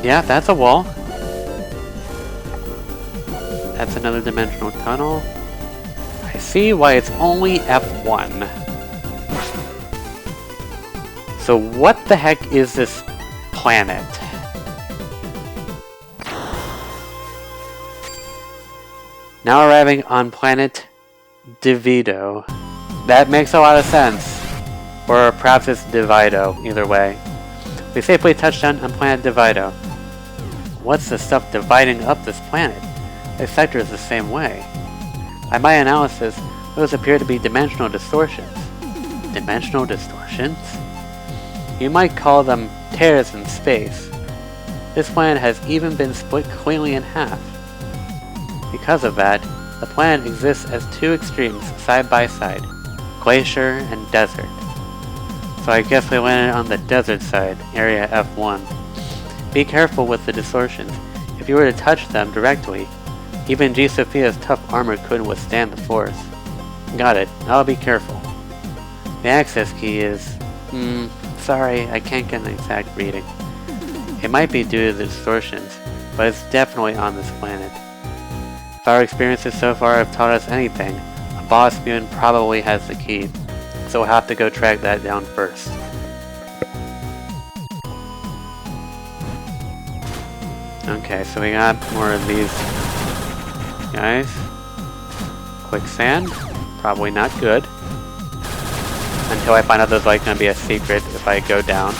Yeah, that's a wall. That's another dimensional tunnel. I see why it's only F1. So what the heck is this planet? Now arriving on planet Divido. That makes a lot of sense. Or perhaps it's Divido, either way. We safely touched down on planet Divido. What's the stuff dividing up this planet? This sector is the same way. By my analysis, those appear to be dimensional distortions. Dimensional distortions? You might call them tears in space. This planet has even been split cleanly in half. Because of that, the planet exists as two extremes side by side, glacier and desert. So I guess we landed on the desert side, area F1. Be careful with the distortions. If you were to touch them directly, even G. Sophia's tough armor couldn't withstand the force. Got it, I'll be careful. The access key is... sorry, I can't get an exact reading. It might be due to the distortions, but it's definitely on this planet. If our experiences so far have taught us anything, a boss mutant probably has the key, so we'll have to go track that down first. Okay, so we got more of these guys. Quicksand, probably not good. Until I find out there's like gonna be a secret if I go down.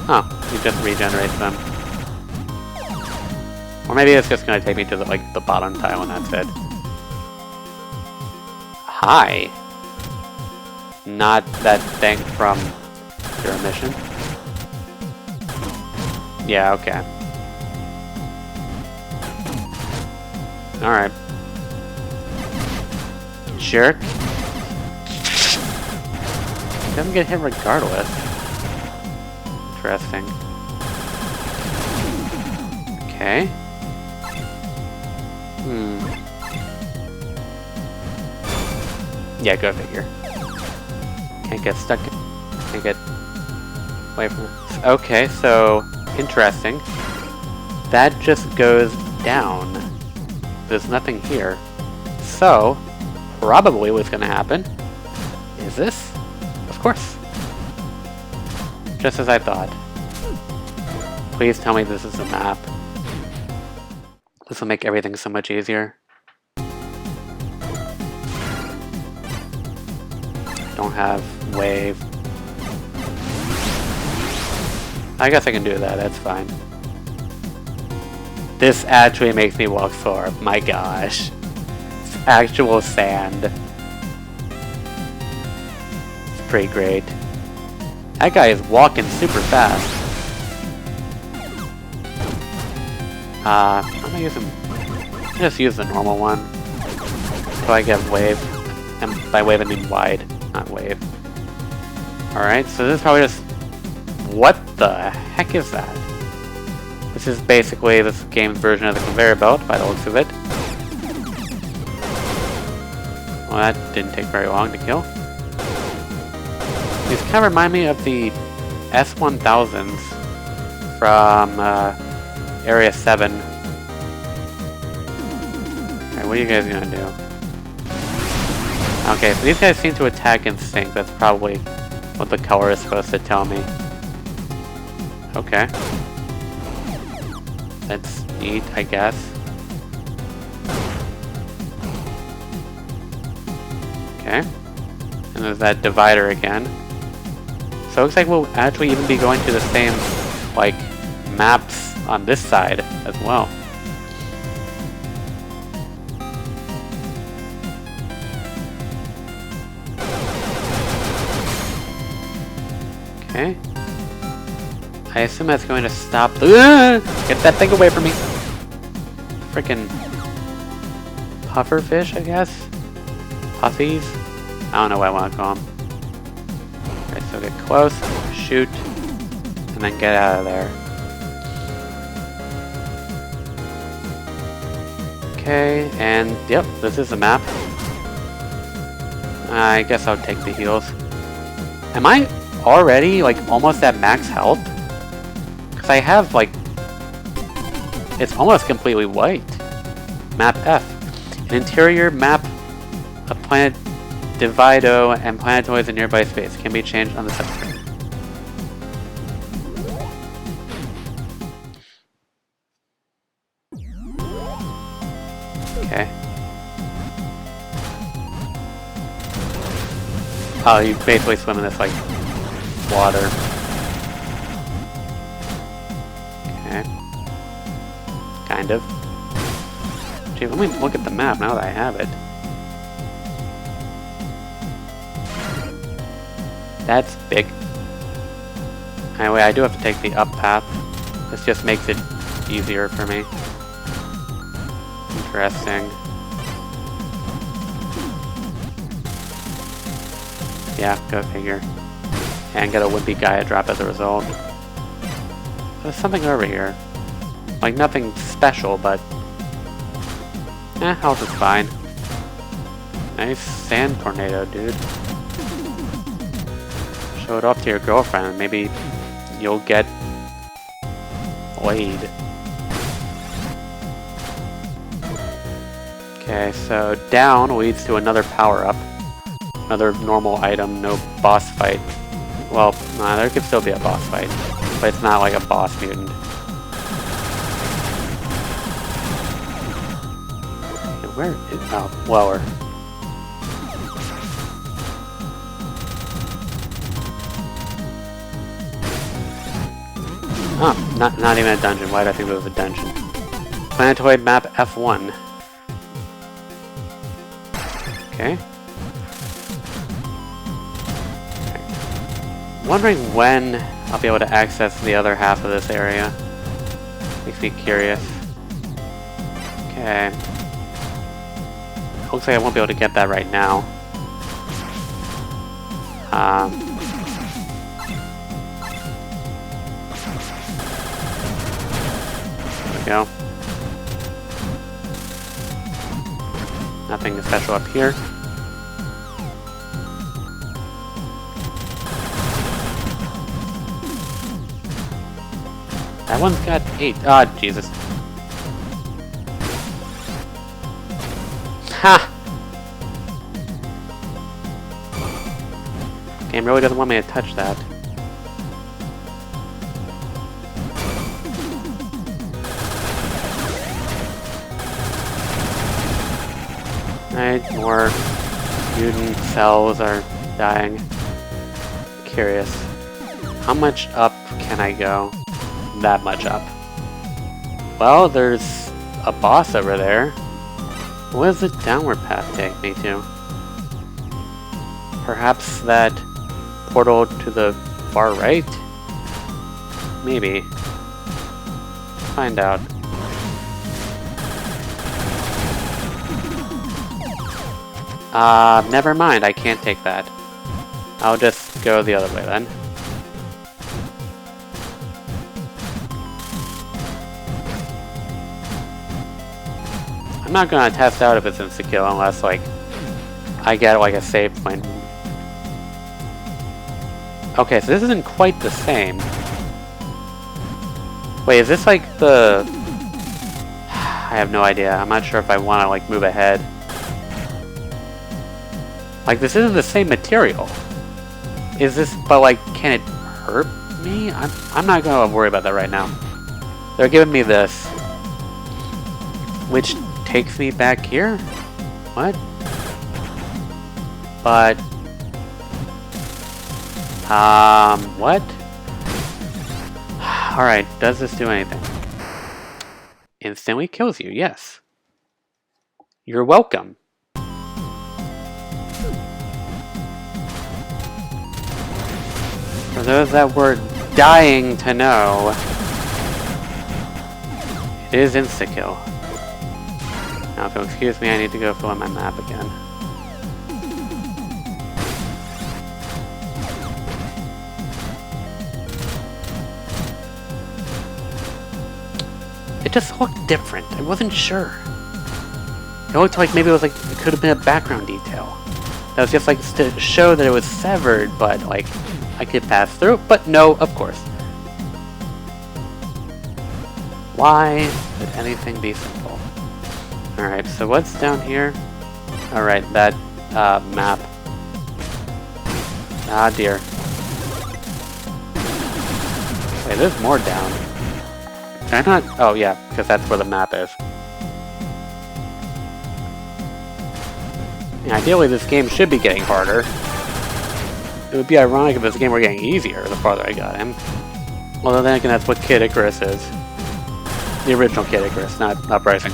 Oh, you just regenerate them. Or maybe it's just gonna take me to the bottom tile and that's it. Hi. Not that thing from your mission. Yeah, okay. Alright. Jerk. Doesn't get hit regardless. Interesting. Okay. Yeah, go figure. Can't get stuck. Can't get away from it. Okay, so interesting. That just goes down. There's nothing here. So, probably what's gonna happen is this. Of course. Just as I thought. Please tell me this is a map. This will make everything so much easier. Don't have wave. I guess I can do that, that's fine. This actually makes me walk slower. My gosh. It's actual sand. It's pretty great. That guy is walking super fast. I'm gonna use him. Just use the normal one. So I get wave. And by wave I mean wide, not wave. Alright, so this is probably just... What the heck is that? This is basically this game's version of the conveyor belt, by the looks of it. Well, that didn't take very long to kill. These kind of remind me of the S1000s from Area 7. Okay, what are you guys gonna do? Okay, so these guys seem to attack in sync. That's probably what the color is supposed to tell me. Okay. That's neat, I guess. Okay. And there's that divider again. So it looks like we'll actually even be going to the same, like, maps on this side as well. Okay. I assume that's going to stop the... Get that thing away from me! Frickin' pufferfish, I guess? Puffies? I don't know what I want to call them. Alright, so get close, shoot, and then get out of there. Okay, and yep, this is the map. I guess I'll take the heals. Am I already, like, almost at max health? Because I have, like... It's almost completely white. Map F. An interior map of planet Divido and planetoids in nearby space can be changed on the subscreen. Okay. Oh, you basically swim in this, like, water. Okay. Kind of. Gee, let me look at the map now that I have it. That's big. Anyway, I do have to take the up path. This just makes it easier for me. Interesting. Yeah, go figure. And get a Wimpy Gaia drop as a result. There's something over here. Like, nothing special, but... health is fine. Nice sand tornado, dude. Show it off to your girlfriend, and maybe you'll get... laid. Okay, so down leads to another power-up. Another normal item, no boss fight. Well, there could still be a boss fight, but it's not like a boss mutant. Okay, where is... oh, lower. Oh, not even a dungeon. Why did I think it was a dungeon? Planetoid map F1. Okay. Wondering when I'll be able to access the other half of this area. Makes me curious. Okay. Looks like I won't be able to get that right now. There we go. Nothing special up here. That one's got 8. Ah, oh, Jesus. Ha! Game really doesn't want me to touch that. Alright, more mutant cells are dying. Curious. How much up can I go? That much up. Well, there's a boss over there. What does the downward path take me to? Perhaps that portal to the far right? Maybe. Find out. Never mind, I can't take that. I'll just go the other way then. I'm not gonna test out if it's insta-kill unless, like, I get, like, a save point. Okay, so this isn't quite the same. Wait, is this, like, the... I have no idea. I'm not sure if I want to, like, move ahead. Like, this isn't the same material. Is this... But, like, can it hurt me? I'm not gonna worry about that right now. They're giving me this. Which... takes me back here? What? But... what? Alright, does this do anything? Instantly kills you, yes. You're welcome. For those that were dying to know, it is insta-kill. Now, if you'll excuse me, I need to go fill in my map again. It just looked different. I wasn't sure. It looked like maybe it was like it could have been a background detail. That was just like to show that it was severed, but like I could pass through. But no, of course. Why would anything be simple? Alright, so what's down here? Alright, that map. Ah dear. Wait, there's more down. Can I not? Oh yeah, because that's where the map is. Yeah, ideally this game should be getting harder. It would be ironic if this game were getting easier the farther I got him. Although then again, that's what Kid Icarus is. The original Kid Icarus, not Uprising.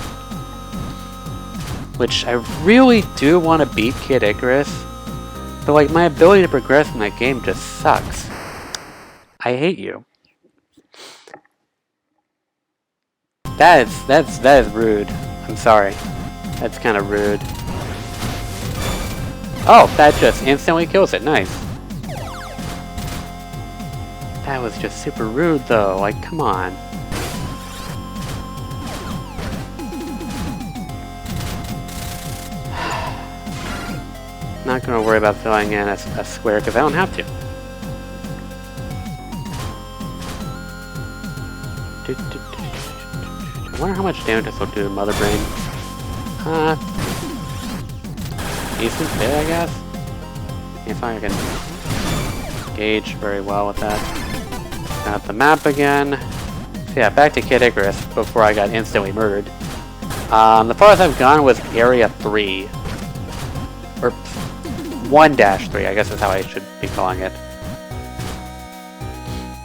Which I really do want to beat Kid Icarus, but like my ability to progress in that game just sucks. I hate you. That is rude. I'm sorry. That's kind of rude. Oh, that just instantly kills it. Nice. That was just super rude though. Like, come on. Not gonna worry about filling in a square because I don't have to. I wonder how much damage this will do to Mother Brain. Decent there, I guess. If I can gauge very well with that. Got the map again. So yeah, back to Kid Icarus before I got instantly murdered. The farthest I've gone was Area 3. Or 1-3, I guess is how I should be calling it.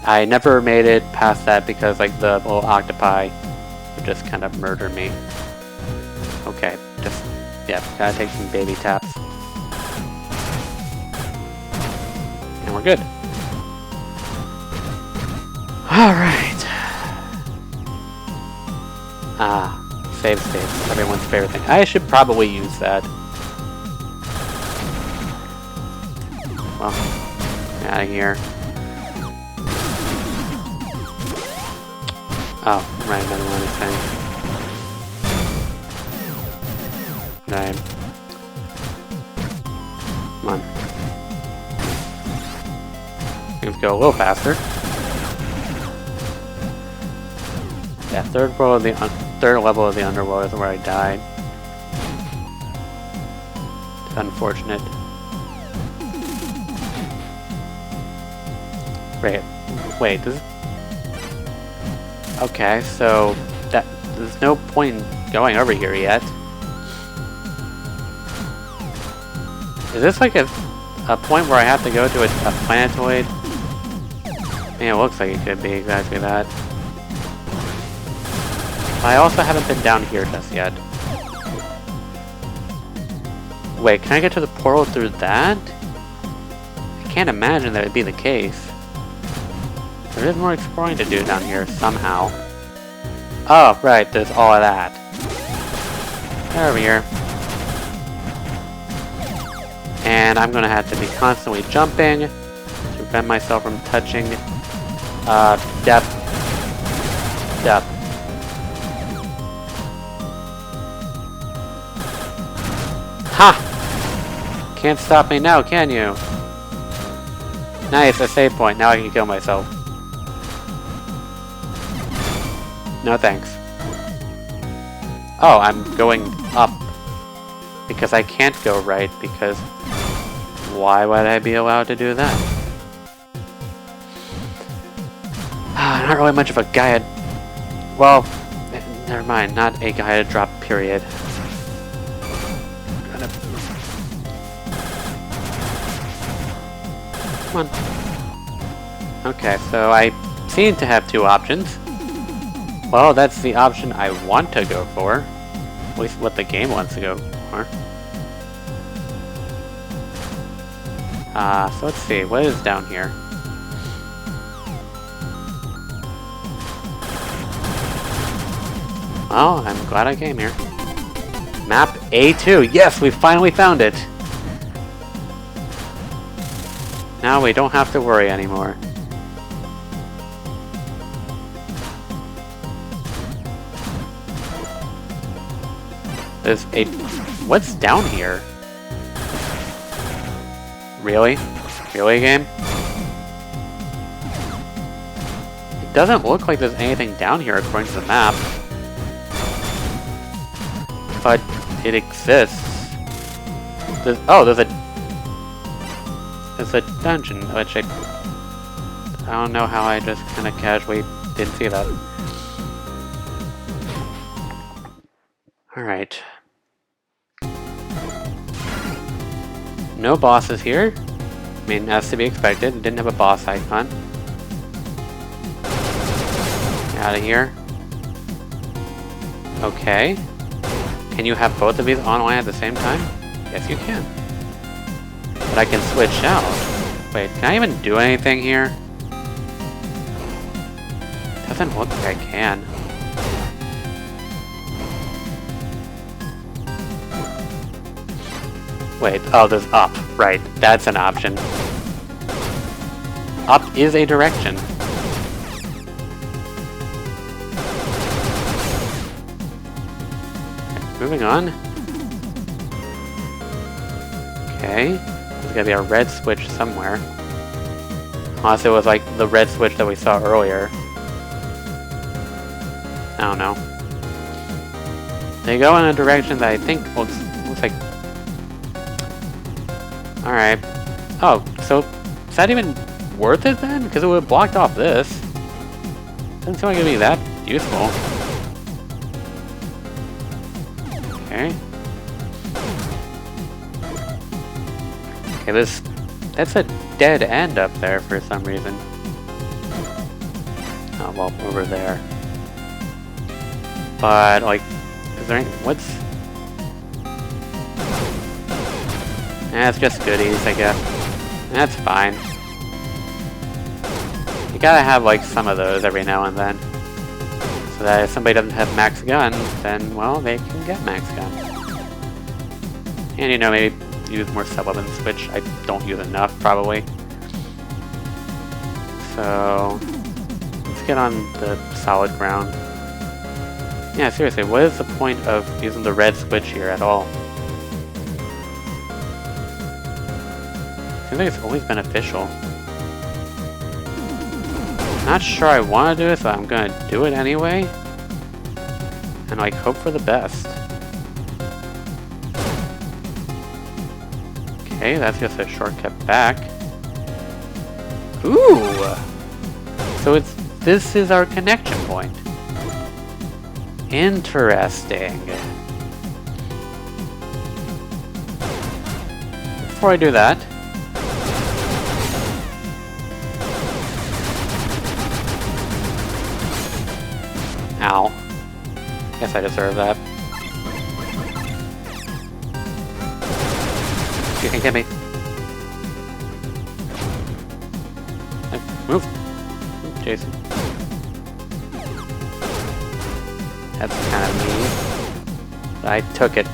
I never made it past that because like the little octopi would just kind of murder me. Okay, just, yeah, gotta take some baby taps. And we're good. Alright. Ah, save states, everyone's favorite thing. I should probably use that. Well, get out of here. Oh, right, another one of these things. Right. Come on. Things go a little faster. Yeah, third level of the underworld is where I died. It's unfortunate. Wait, this... Okay, so there's no point in going over here yet. Is this like a point where I have to go to a planetoid? I mean, it looks like it could be exactly that. I also haven't been down here just yet. Wait, can I get to the portal through that? I can't imagine that would be the case. There is more exploring to do down here, somehow. Oh, right, there's all of that. Over here. And I'm gonna have to be constantly jumping to prevent myself from touching depth. Ha! Can't stop me now, can you? Nice, a save point. Now I can kill myself. No thanks. Oh, I'm going up. Because I can't go right, because why would I be allowed to do that? Not really much of a guide. Well, never mind, not a guided drop period. Come on. Okay, so I seem to have two options. Well, that's the option I want to go for. At least what the game wants to go for. So let's see, what is down here? Well, I'm glad I came here. Map A2, yes, we finally found it! Now we don't have to worry anymore. There's a... What's down here? Really? Really, game? It doesn't look like there's anything down here according to the map. But it exists. There's a dungeon, which I don't know how I just kind of casually didn't see that. Alright. No bosses here. I mean, as to be expected, it didn't have a boss icon. Out of here. Okay. Can you have both of these online at the same time? Yes, you can. But I can switch out. Wait, can I even do anything here? Doesn't look like I can. Wait, oh, there's up. Right, that's an option. Up is a direction. Moving on. Okay. There's gotta be a red switch somewhere. Unless it was like the red switch that we saw earlier. I don't know. They go in a direction that I think looks like... Alright. Oh, so is that even worth it then? Because it would have blocked off this. Doesn't seem like it'd be that useful. Okay. Okay, that's a dead end up there for some reason. Oh, well, over there. But, like, is there any... what's... it's just goodies, I guess. That's fine. You gotta have, like, some of those every now and then. So that if somebody doesn't have max gun, then, well, they can get max gun. And, you know, maybe use more sub-weapons, which I don't use enough, probably. So... let's get on the solid ground. Yeah, seriously, what is the point of using the red switch here at all? Seems like it's always beneficial. Not sure I want to do it, so I'm gonna do it anyway. And like, hope for the best. Okay, that's just a shortcut back. Ooh! So this is our connection point. Interesting. Before I do that, ow. Guess I deserve that. You can get me. Move. Move, Jason. That's kind of mean. But I took it.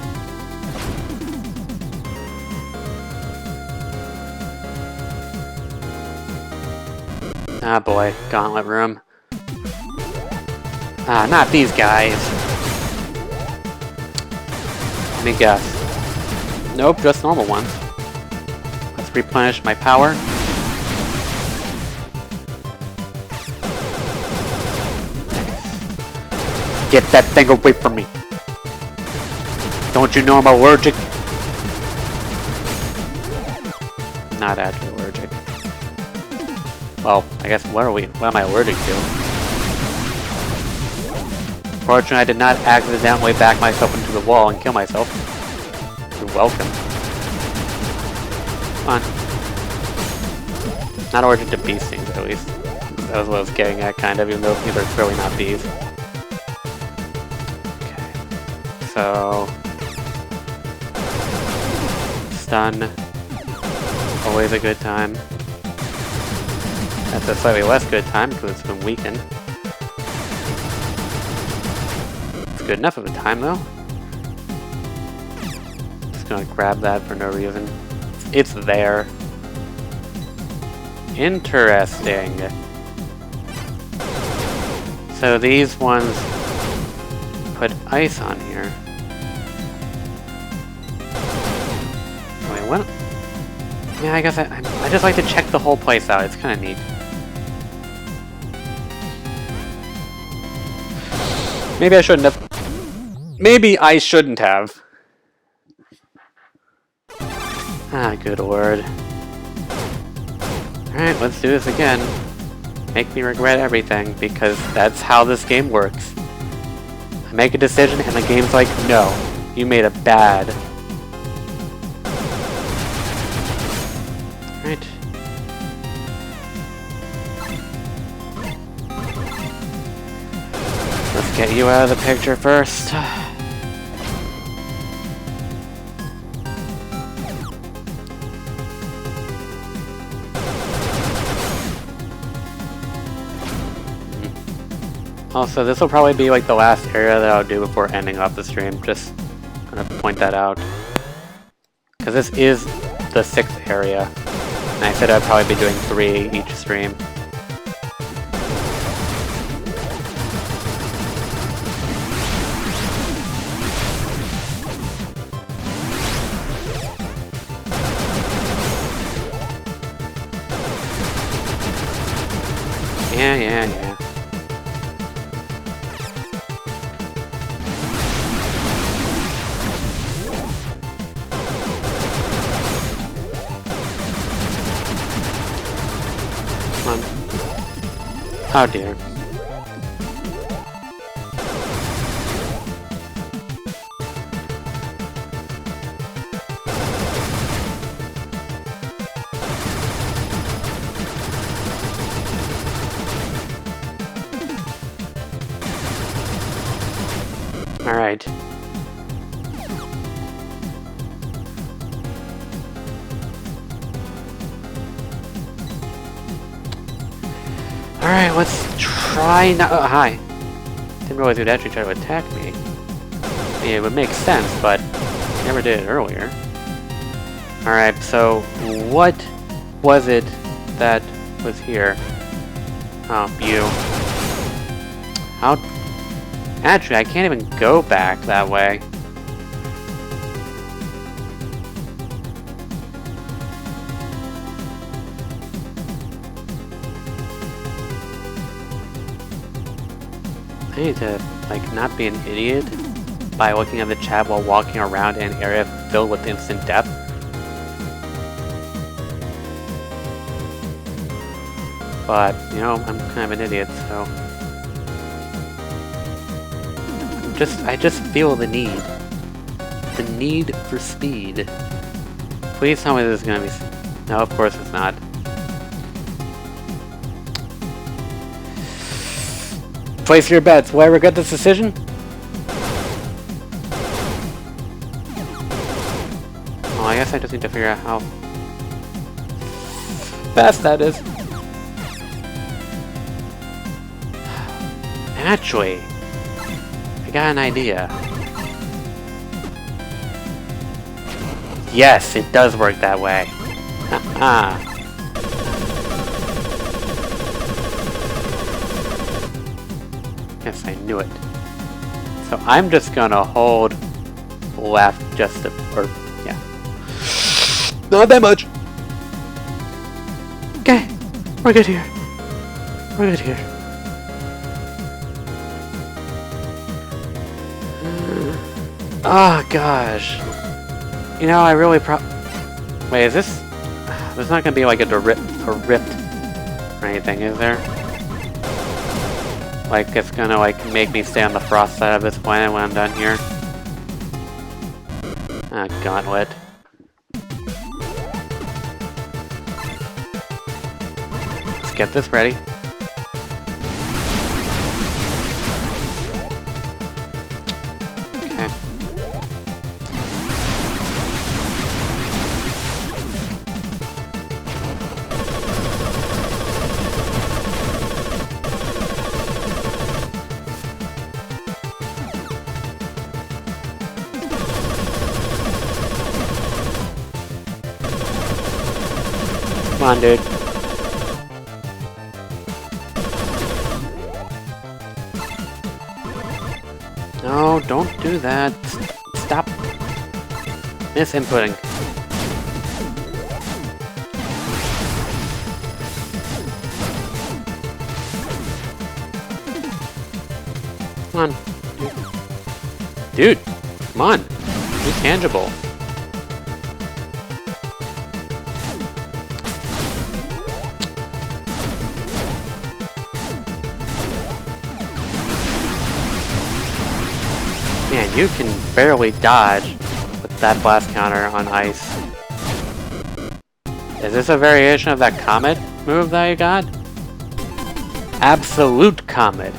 Ah boy, gauntlet room. Ah, not these guys. Let me guess. Nope, just normal ones. Let's replenish my power. Get that thing away from me. Don't you know I'm allergic? Not actually allergic. Well, I guess what am I allergic to? Fortunately, I did not accidentally back myself into the wall and kill myself. You're welcome. Come on. Not allergic to bee stings, at least. That was what I was getting at, kind of, even though these are clearly not bees. Okay. So... stun. Always a good time. That's a slightly less good time because it's been weakened. It's good enough of a time though. Just gonna grab that for no reason. It's there. Interesting. So these ones put ice on here. Wait, what? Yeah, I guess I just like to check the whole place out. It's kind of neat. Maybe I shouldn't have. Maybe I shouldn't have. Ah, good lord. Alright, let's do this again. Make me regret everything, because that's how this game works. I make a decision and the game's like, no, you made a bad. Right. Let's get you out of the picture first. Also, this will probably be like the last area that I'll do before ending off the stream. Just gonna point that out. Because this is the 6th area. And I said I'd probably be doing 3 each stream. Yeah. Come on. Oh dear. Alright. Alright, let's try now. Oh, hi. Didn't realize you'd actually try to attack me. I mean, it would make sense, but never did it earlier. Alright, so what was it that was here? Oh, you. How? Actually, I can't even go back that way. I need to, like, not be an idiot by looking at the chat while walking around in an area filled with instant death. But, you know, I'm kind of an idiot, so... I just feel the need. The need for speed. Please tell me this is gonna be... No, of course it's not. Place your bets. Will I regret this decision? Oh, I guess I just need to figure out how fast that is. Actually, I got an idea. Yes, it does work that way. Haha. Yes, I knew it. So I'm just gonna hold left just to, or, yeah. Not that much. Okay, we're good here. We're good here. Oh gosh. You know, I really Wait, is this... There's not gonna be like a rift or anything, is there? Like, it's gonna, like, make me stay on the frost side of this planet when I'm done here. Ah, gauntlet. Let's get this ready. Okay. Come on, dude. No, don't do that. Stop misinputting. Come on. Dude, come on. Be tangible. Man, you can barely dodge with that blast counter on ice. Is this a variation of that Comet move that you got? Absolute Comet.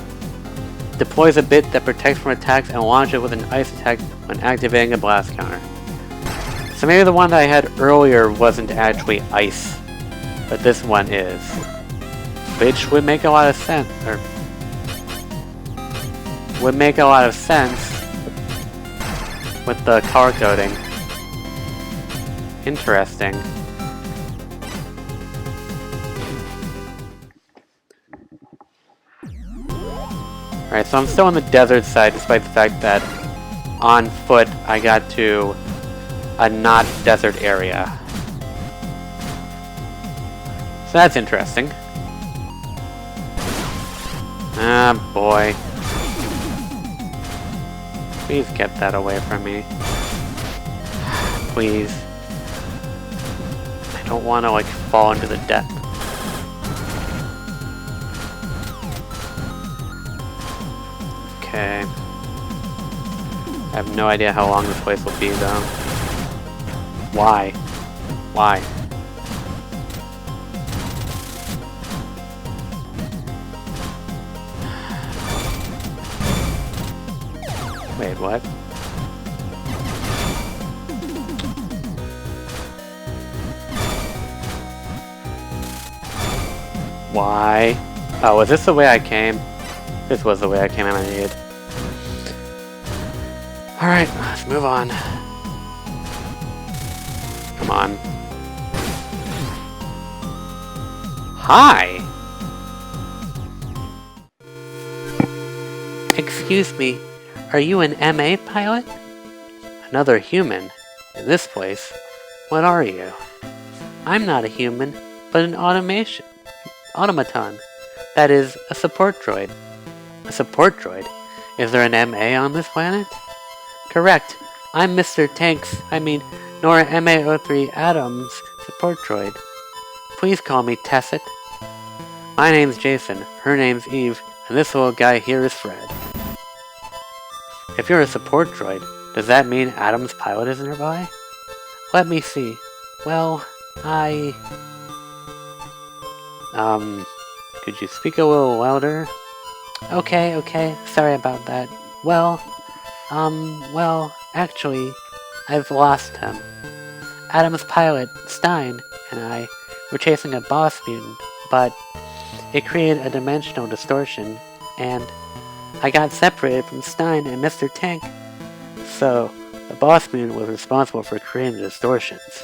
Deploys a bit that protects from attacks and launches it with an ice attack when activating a blast counter. So maybe the one that I had earlier wasn't actually ice, but this one is. Which would make a lot of sense, or would make a lot of sense with the color coding. Interesting. Alright, so I'm still on the desert side despite the fact that on foot I got to a not desert area. So that's interesting. Ah, boy. Please get that away from me. Please. I don't want to, like, fall into the depth. Okay. I have no idea how long this place will be, though. Why? Why? Wait, what? Why? Oh, was this the way I came? This was the way I came, I'm an idiot. Alright, let's move on. Come on. Hi! Excuse me, are you an MA pilot? Another human? In this place? What are you? I'm not a human, but an automaton. That is, a support droid. A support droid? Is there an MA on this planet? Correct. I'm Mr. Nora MA03 Adams support droid. Please call me Tessit. My name's Jason, her name's Eve, and this little guy here is Fred. If you're a support droid, does that mean Adam's pilot is nearby? Let me see. Well, could you speak a little louder? Okay, sorry about that. Well, actually, I've lost him. Adam's pilot, Stein, and I were chasing a boss mutant, but it created a dimensional distortion, and I got separated from Stein and Mr. Tank. So, the boss mutant was responsible for creating the distortions.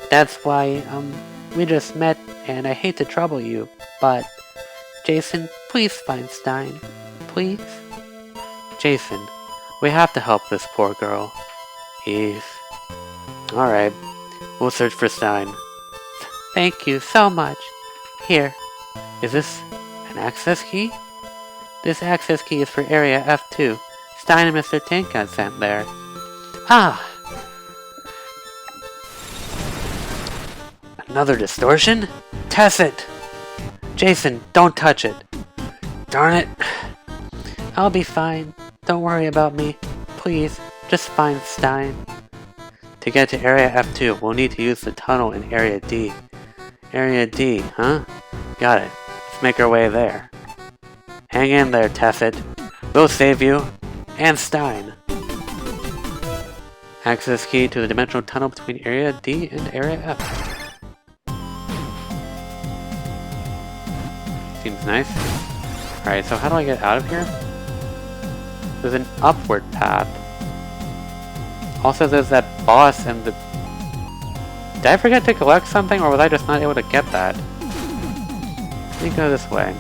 That's why, we just met, and I hate to trouble you, but Jason, please find Stein. Please? Jason, we have to help this poor girl. Eve. Alright, we'll search for Stein. Thank you so much. Here. Is this an access key? This access key is for Area F2. Stein and Mr. Tank got sent there. Ah! Another distortion? Tessit! Jason, don't touch it. Darn it. I'll be fine. Don't worry about me. Please, just find Stein. To get to Area F2, we'll need to use the tunnel in Area D. Area D, huh? Got it. Let's make our way there. Hang in there, Tessit. We'll save you. And Stein. Access key to the dimensional tunnel between Area D and Area F. Seems nice. Alright, so how do I get out of here? There's an upward path. Also, there's that boss and the... Did I forget to collect something, or was I just not able to get that? Let me go this way.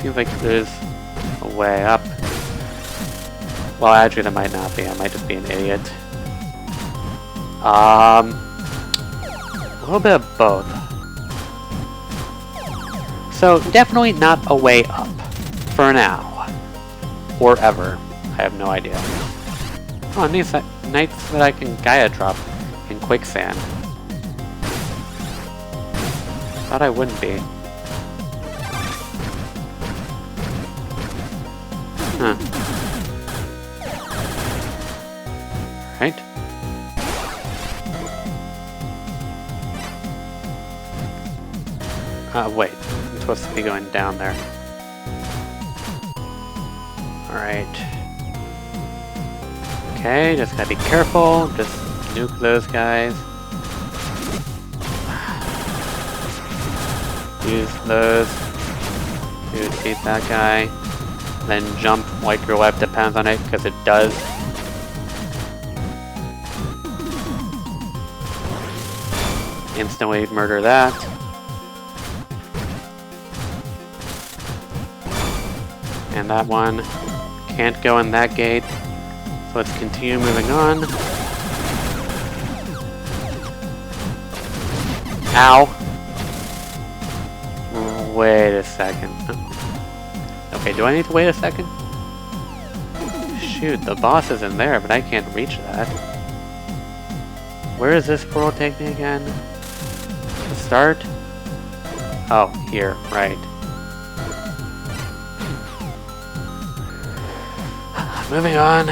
Seems like there's a way up. Well, actually, there might not be. I might just be an idiot. A little bit of both. So, definitely not a way up. For now. Or ever. I have no idea. Oh, nice that I can Gaia drop in quicksand. Thought I wouldn't be. Huh. Right? Wait. I'm supposed to be going down there. Alright. Okay, just gotta be careful. Just nuke those guys. Use those to defeat that guy. Then jump like your life depends on it, because it does. Instantly murder that. And that one can't go in that gate. So let's continue moving on. Ow! Wait a second. Okay, do I need to wait a second? Shoot, the boss is in there, but I can't reach that. Where does this portal take me again? To start? Oh, here, right. Moving on.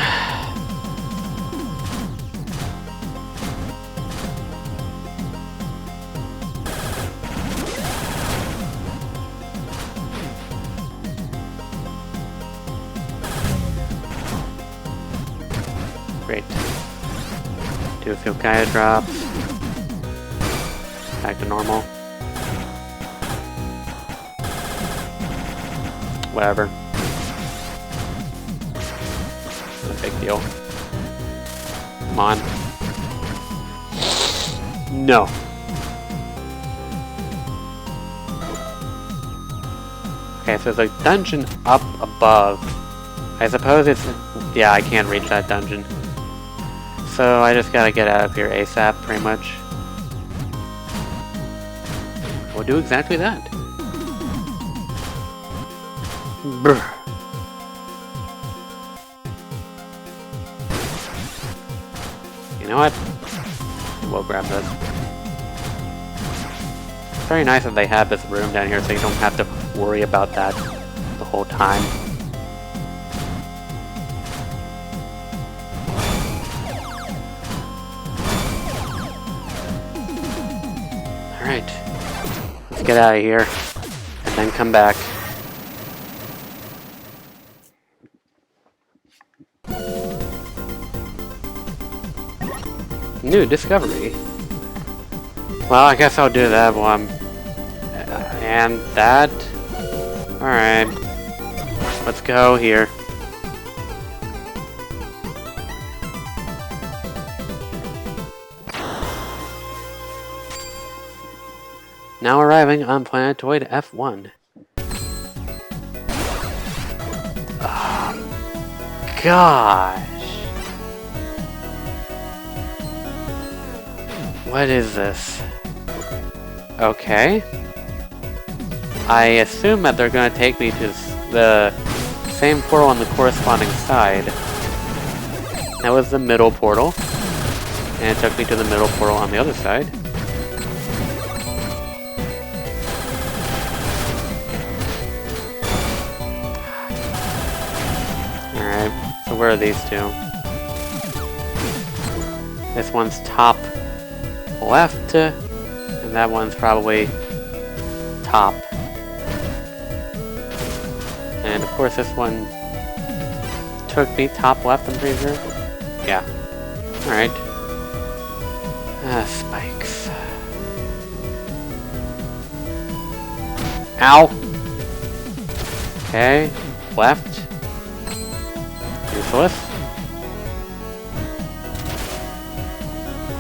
Great. Do a few Gaia drops. Back to normal. Whatever. Not a big deal. Come on. No. Okay, so there's a dungeon up above. I suppose it's... Yeah, I can't reach that dungeon. So I just gotta get out of here ASAP, pretty much. We'll do exactly that. Brr. You know what? We'll grab this. It's very nice that they have this room down here so you don't have to worry about that the whole time. Alright. Let's get out of here and then come back. New discovery. Well, I guess I'll do that one. And that. Alright. Let's go here. Now arriving on Planetoid F1. Oh, gosh. What is this? Okay. I assume that they're going to take me to the same portal on the corresponding side. That was the middle portal. And it took me to the middle portal on the other side. Alright, so where are these two? This one's top left, and that one's probably top. And of course this one took me top left, I'm pretty sure. Yeah. Alright. Spikes. Ow! Okay, left. Useless.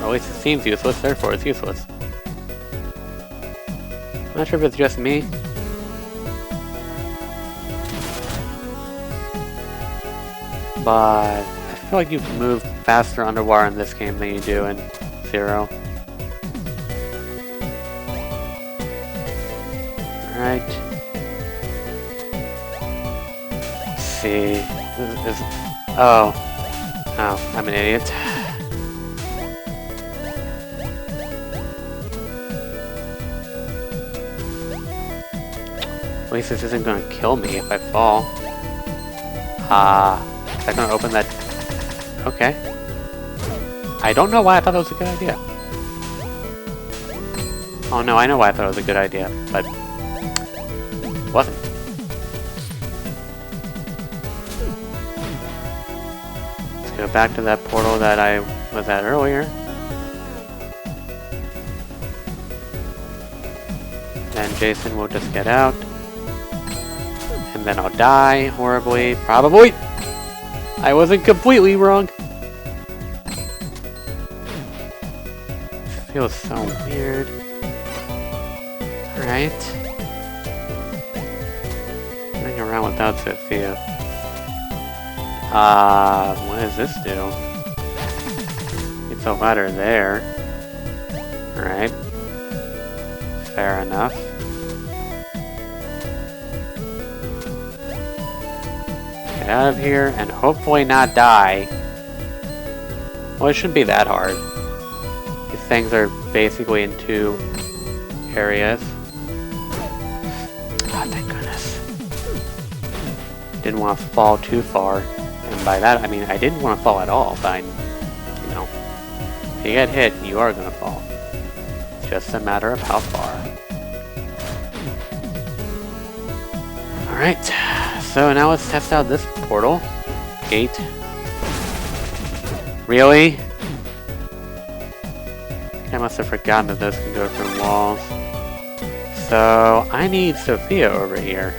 Or at least it seems useless, therefore it's useless. I'm not sure if it's just me. But I feel like you move faster underwater in this game than you do in Zero. Alright. Let's see. Oh. Oh, I'm an idiot. At least this isn't gonna kill me if I fall. Is that gonna open that? Okay. I don't know why I thought that was a good idea. Oh no, I know why I thought it was a good idea, but it wasn't. Let's go back to that portal that I was at earlier. Then Jason will just get out. And then I'll die horribly. Probably! I wasn't completely wrong. This feels so weird. Alright. Running around without Sophia. What does this do? It's a ladder there. Alright. Fair enough. Get out of here and hopefully not die. Well, it shouldn't be that hard. These things are basically in 2 areas. Oh, thank goodness. Didn't want to fall too far. And by that, I mean I didn't want to fall at all, but you know, if you get hit, you are going to fall. It's just a matter of how far. Alright, so now let's test out this portal. Gate. Really? I must have forgotten that those can go through walls. So, I need Sophia over here.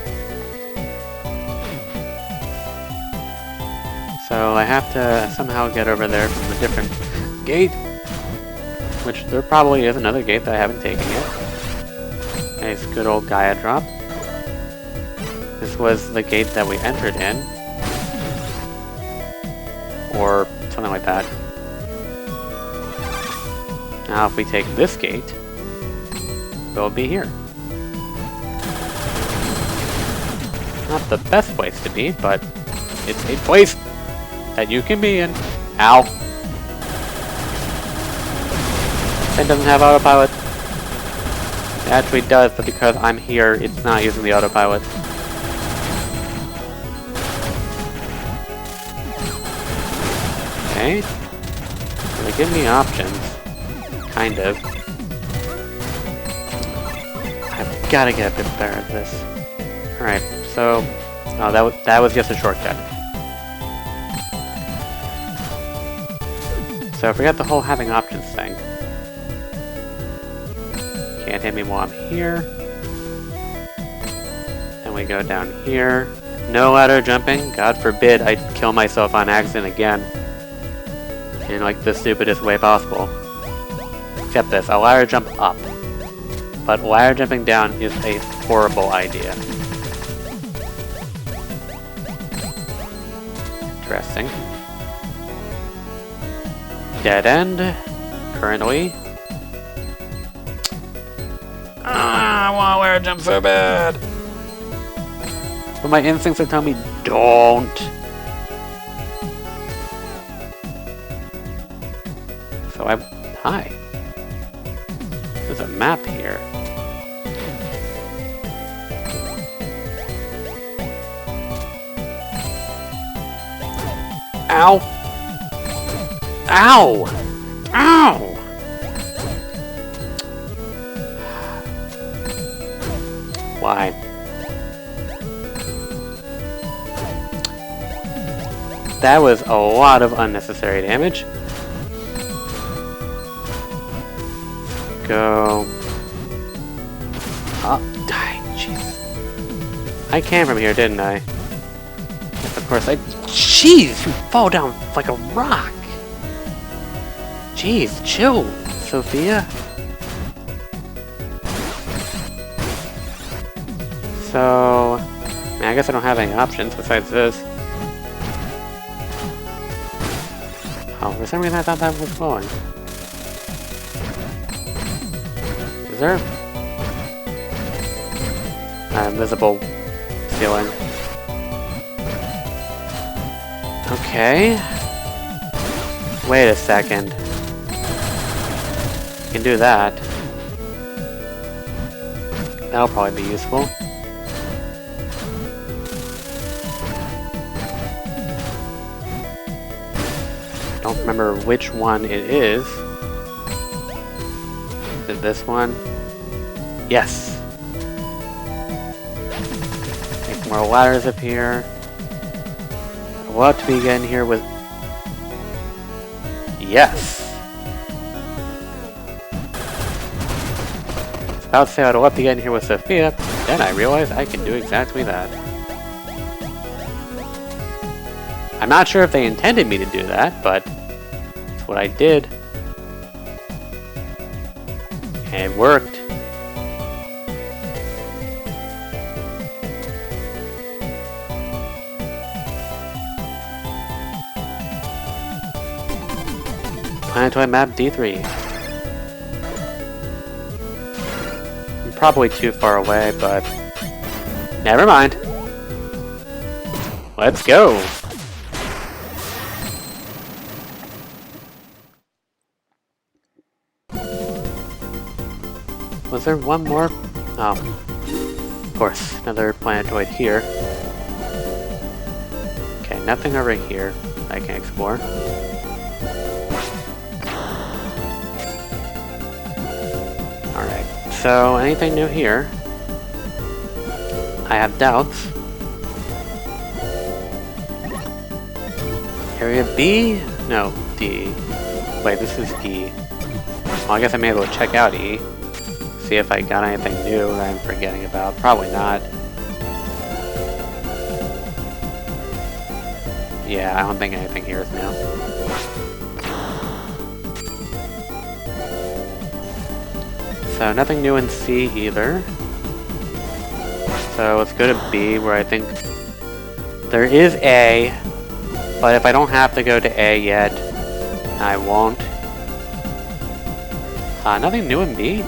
So, I have to somehow get over there from a different gate. Which there probably is another gate that I haven't taken yet. Nice good old Gaia drop. This was the gate that we entered in. Or something like that. Now if we take this gate, we'll be here. Not the best place to be, but it's a place that you can be in. Ow. It doesn't have autopilot. It actually does, but because I'm here, it's not using the autopilot. Okay. So they give me options. Kind of. I've got to get a bit better at this. Alright, so... Oh, that was just a shortcut. So I forgot the whole having options thing. Can't hit me while I'm here. Then we go down here. No ladder jumping. God forbid I kill myself on accident again. In like the stupidest way possible. Except this, a ladder jump up. But ladder jumping down is a horrible idea. Interesting. Dead end. Currently. I want to ladder jump so bad. But my instincts are telling me, don't. So hi. There's a map here. Ow! Ow! Ow! Why? That was a lot of unnecessary damage. Go. Oh, die, jeez. I came from here, didn't I? Yes, of course I. Jeez, you fall down like a rock. Jeez, chill, Sophia. So, I guess I don't have any options besides this. Oh, for some reason I thought that was flowing. Is there an invisible ceiling? Okay. Wait a second. You can do that. That'll probably be useful. Don't remember which one it is. Is it this one? Yes! Make more ladders up here. We'll have to begin here with... Yes! I was about to say I'd love to get in here with Sophia, then I realized I can do exactly that. I'm not sure if they intended me to do that, but it's what I did. And it worked. Planetoid map D3. I'm probably too far away, but never mind. Let's go. Was there one more? Oh, of course, another planetoid here. Okay, nothing over here I can explore. Alright, so anything new here? I have doubts. Area B? No, D. Wait, this is E. Well, I guess I may as well check out E. See if I got anything new that I'm forgetting about. Probably not. Yeah, I don't think anything here is new. So nothing new in C either. So let's go to B, where I think there is A, but if I don't have to go to A yet, I won't. Nothing new in B?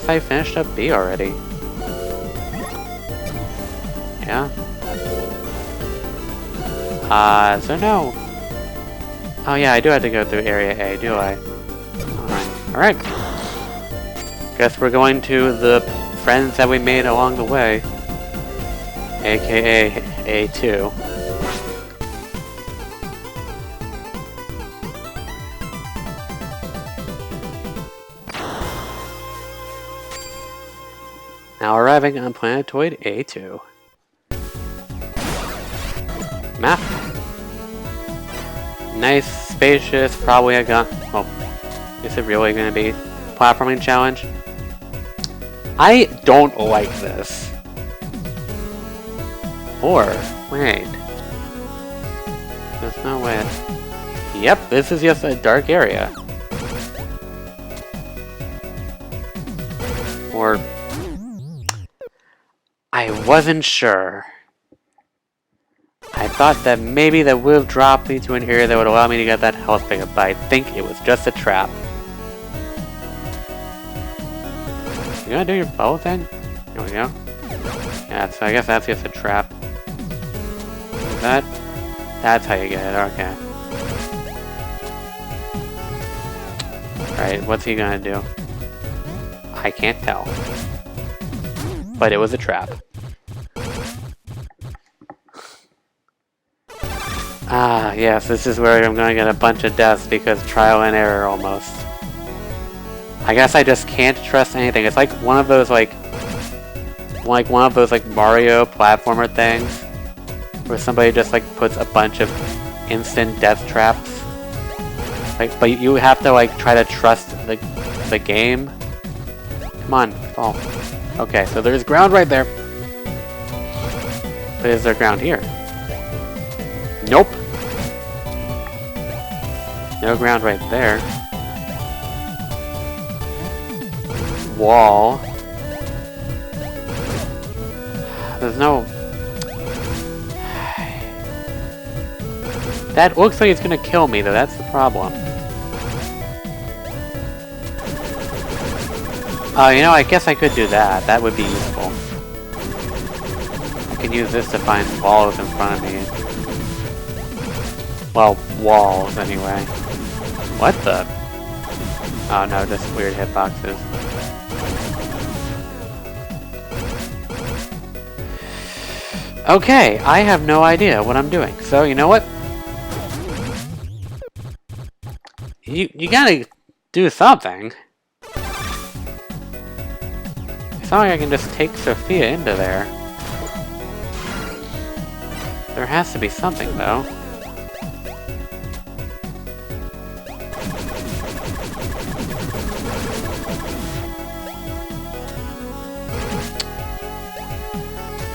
I finished up B already. Yeah. So no. Oh yeah, I do have to go through Area A, do I? Alright. Guess we're going to the friends that we made along the way. AKA A2. Now arriving on Planetoid A2. Map. Nice, spacious, probably a gun. Oh, is it really going to be platforming challenge? I don't like this. Or, wait. There's no way. Yep, this is just a dark area. Or... I wasn't sure. I thought that maybe that would have dropped me to an area that would allow me to get that health pickup, but I think it was just a trap. You gonna do your bow thing? There we go. Yeah, so I guess that's just a trap. That's how you get it, okay. Alright, what's he gonna do? I can't tell. But it was a trap. Ah, yes, this is where I'm going to get a bunch of deaths because trial and error almost. I guess I just can't trust anything. It's like one of those like Mario platformer things where somebody just like puts a bunch of instant death traps. Like, but you have to like try to trust the game. Come on, fall. Okay, so there's ground right there. But is there ground here? Nope. No ground right there. Wall. There's no... That looks like it's gonna kill me though, that's the problem. Oh, you know, I guess I could do that. That would be useful. I can use this to find walls in front of me. Well, walls, anyway. What the? Oh no, just weird hitboxes. Okay, I have no idea what I'm doing. So, you know what? You gotta do something. It's not like I can just take Sophia into there. There has to be something, though.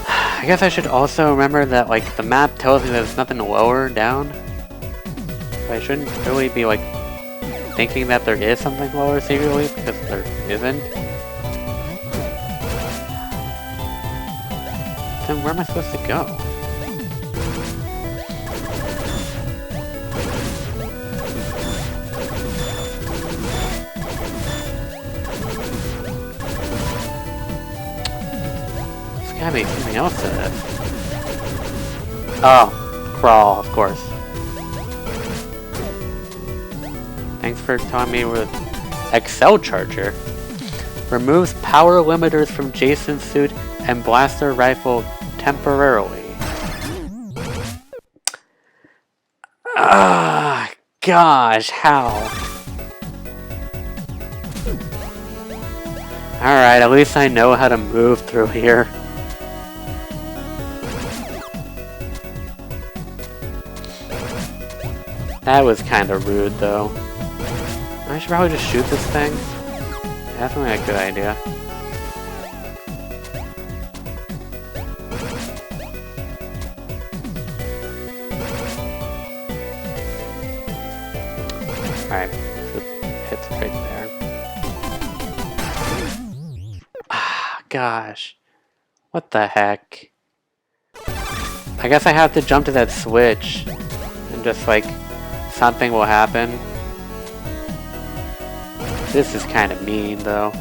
I guess I should also remember that, like, the map tells me there's nothing lower down. So I shouldn't really be, like, thinking that there is something lower secretly, because there isn't. Then where am I supposed to go? There's gotta be something else to this. Oh, crawl, of course. Thanks for telling me with Excel Charger. Removes power limiters from Jason's suit and blaster rifle temporarily. Ah, gosh, how? Alright, at least I know how to move through here. That was kind of rude, though. I should probably just shoot this thing. Definitely a good idea. Alright, so it hits right there. Ah, gosh. What the heck? I guess I have to jump to that switch. And just like, something will happen. This is kind of mean, though.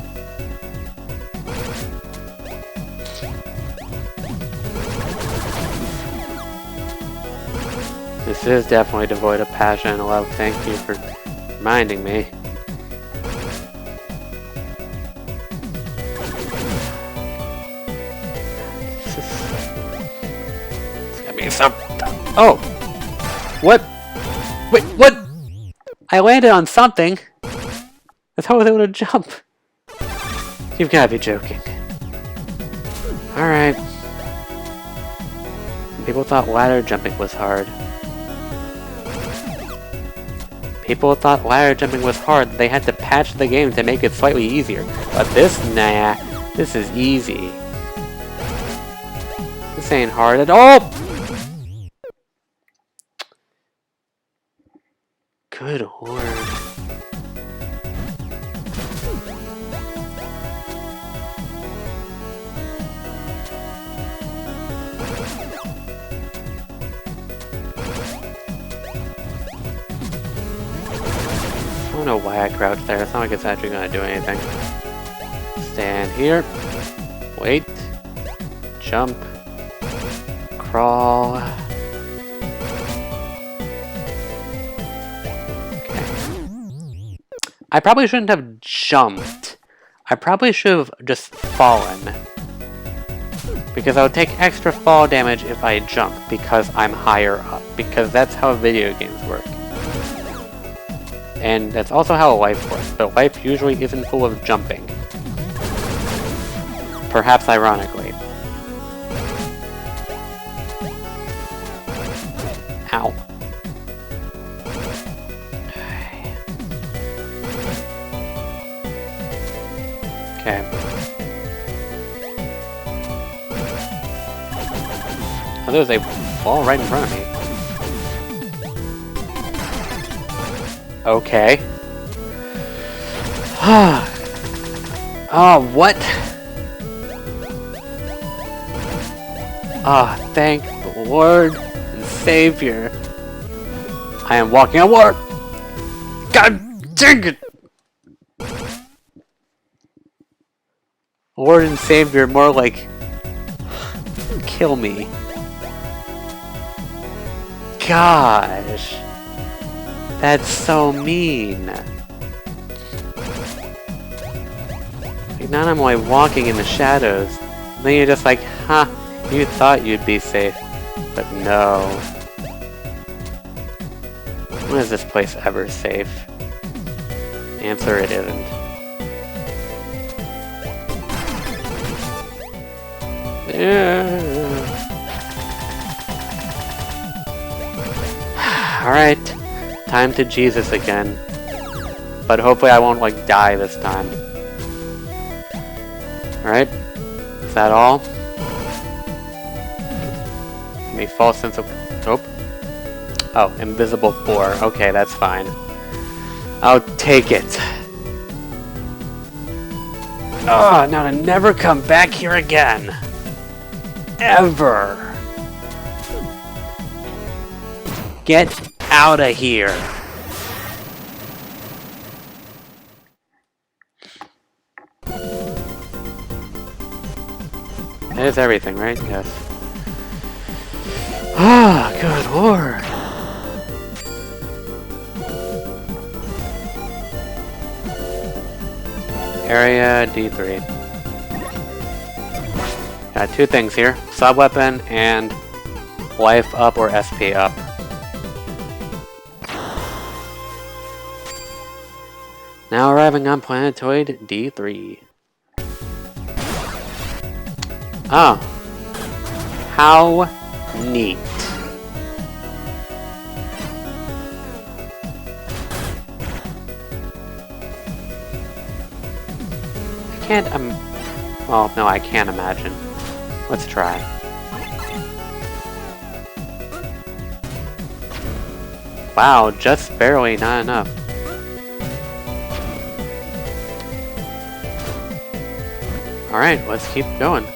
This is definitely devoid of passion and love. Thank you for reminding me. It's gonna be some... Oh! What? Wait, what? I landed on something. That's how I was able to jump. You've gotta be joking. Alright. People thought ladder jumping was hard. People thought ladder jumping was hard. They had to patch the game to make it slightly easier. But this, nah. This is easy. This ain't hard at all! Good lord. I don't know why I crouched there. It's not like it's actually gonna do anything. Stand here. Wait. Jump. Crawl. Okay. I probably shouldn't have jumped. I probably should have just fallen. Because I would take extra fall damage if I jump because I'm higher up. Because that's how video games work. And that's also how life works, but life usually isn't full of jumping. Perhaps ironically. Ow. Okay. Oh, there's a wall right in front of me. Okay. Oh, what? Ah, oh, thank the Lord and Savior. I am walking on water. God dang it! Lord and Savior, more like kill me. Gosh. That's so mean. Like, now I'm like walking in the shadows. And then you're just like, huh, you thought you'd be safe. But no. When is this place ever safe? Answer, it isn't. Alright, time to Jesus again. But hopefully I won't like die this time. Alright, is that all? Give me false sense of... Nope. Oh, invisible 4. Okay, that's fine. I'll take it. Oh, now to never come back here again. Ever. Get out of here. That is everything, right? Yes. Ah, good lord. Area D3. Got 2 things here. Sub-weapon and life up or SP up. Now arriving on Planetoid D3. Oh. How neat. I can't, well, no, I can't imagine. Let's try. Wow, just barely, not enough. Alright, let's keep going.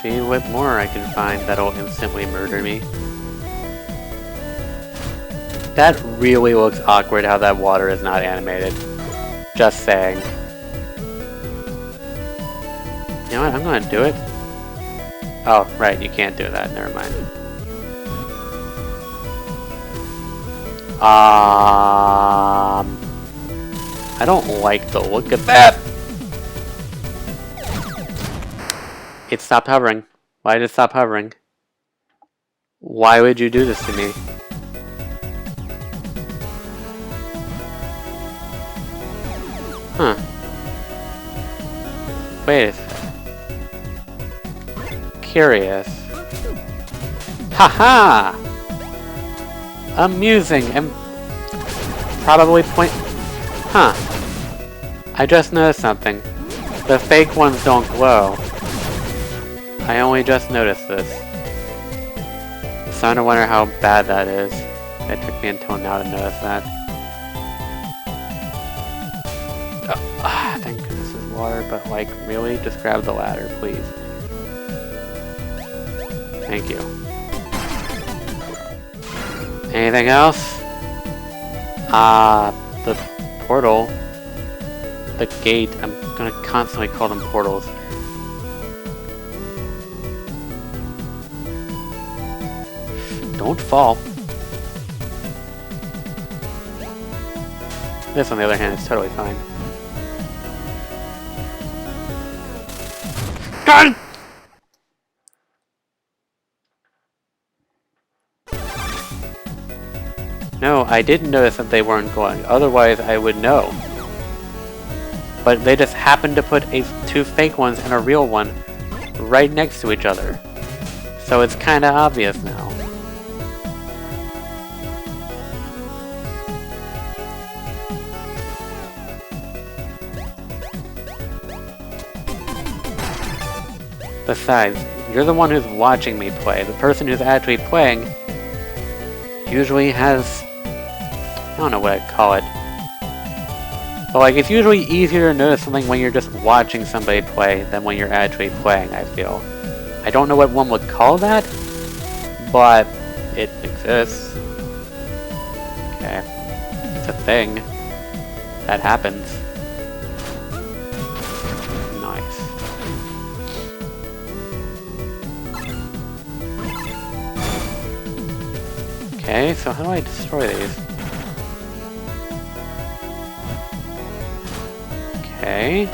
See what more I can find that'll instantly murder me. That really looks awkward how that water is not animated. Just saying. You know what, I'm gonna do it. Oh, right, you can't do that, never mind. I don't like the look of that! It stopped hovering. Why did it stop hovering? Why would you do this to me? Huh. Wait a sec. Curious. Haha! Amusing and probably Huh. I just noticed something. The fake ones don't glow. I only just noticed this. I'm starting to wonder how bad that is. It took me until now to notice that. Oh, thank goodness it's water, but like, really? Just grab the ladder, please. Thank you. Anything else? The portal. The gate. I'm gonna constantly call them portals. Don't fall. This, on the other hand, is totally fine. God! No, I didn't notice that they weren't glowing. Otherwise, I would know. But they just happened to put 2 fake ones and a real one right next to each other. So it's kinda obvious now. Besides, you're the one who's watching me play. The person who's actually playing usually has... I don't know what I'd call it. But like, it's usually easier to notice something when you're just watching somebody play than when you're actually playing, I feel. I don't know what one would call that, but it exists. Okay. It's a thing. That happens. Nice. Okay, so how do I destroy these? Okay.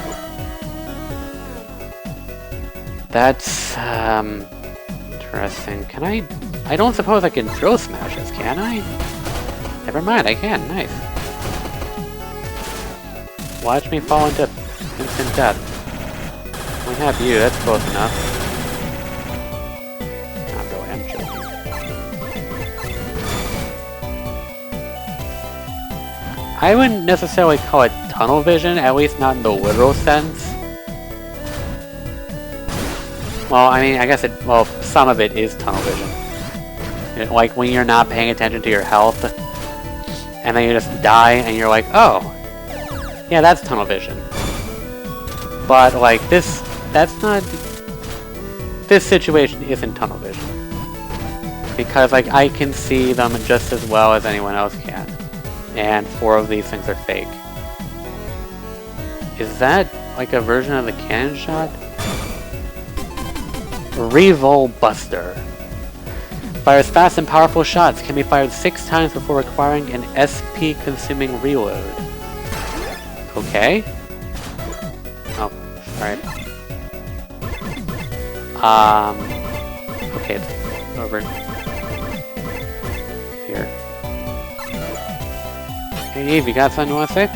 That's, interesting. Can I don't suppose I can drill smashes, can I? Never mind, I can. Nice. Watch me fall into instant death. We have you, that's close enough. Not really, I'm joking. I wouldn't necessarily call it tunnel vision, at least not in the literal sense. Well, I mean, I guess well, some of it is tunnel vision. You know, like when you're not paying attention to your health, and then you just die, and you're like, oh, yeah, that's tunnel vision. But, like, this situation isn't tunnel vision. Because, like, I can see them just as well as anyone else can. And 4 of these things are fake. Is that, like, a version of the cannon shot? Revol Buster. Fires fast and powerful shots. Can be fired 6 times before requiring an SP-consuming reload. Okay. Oh, sorry. Okay, it's over here. Hey Eve, you got something you want to say?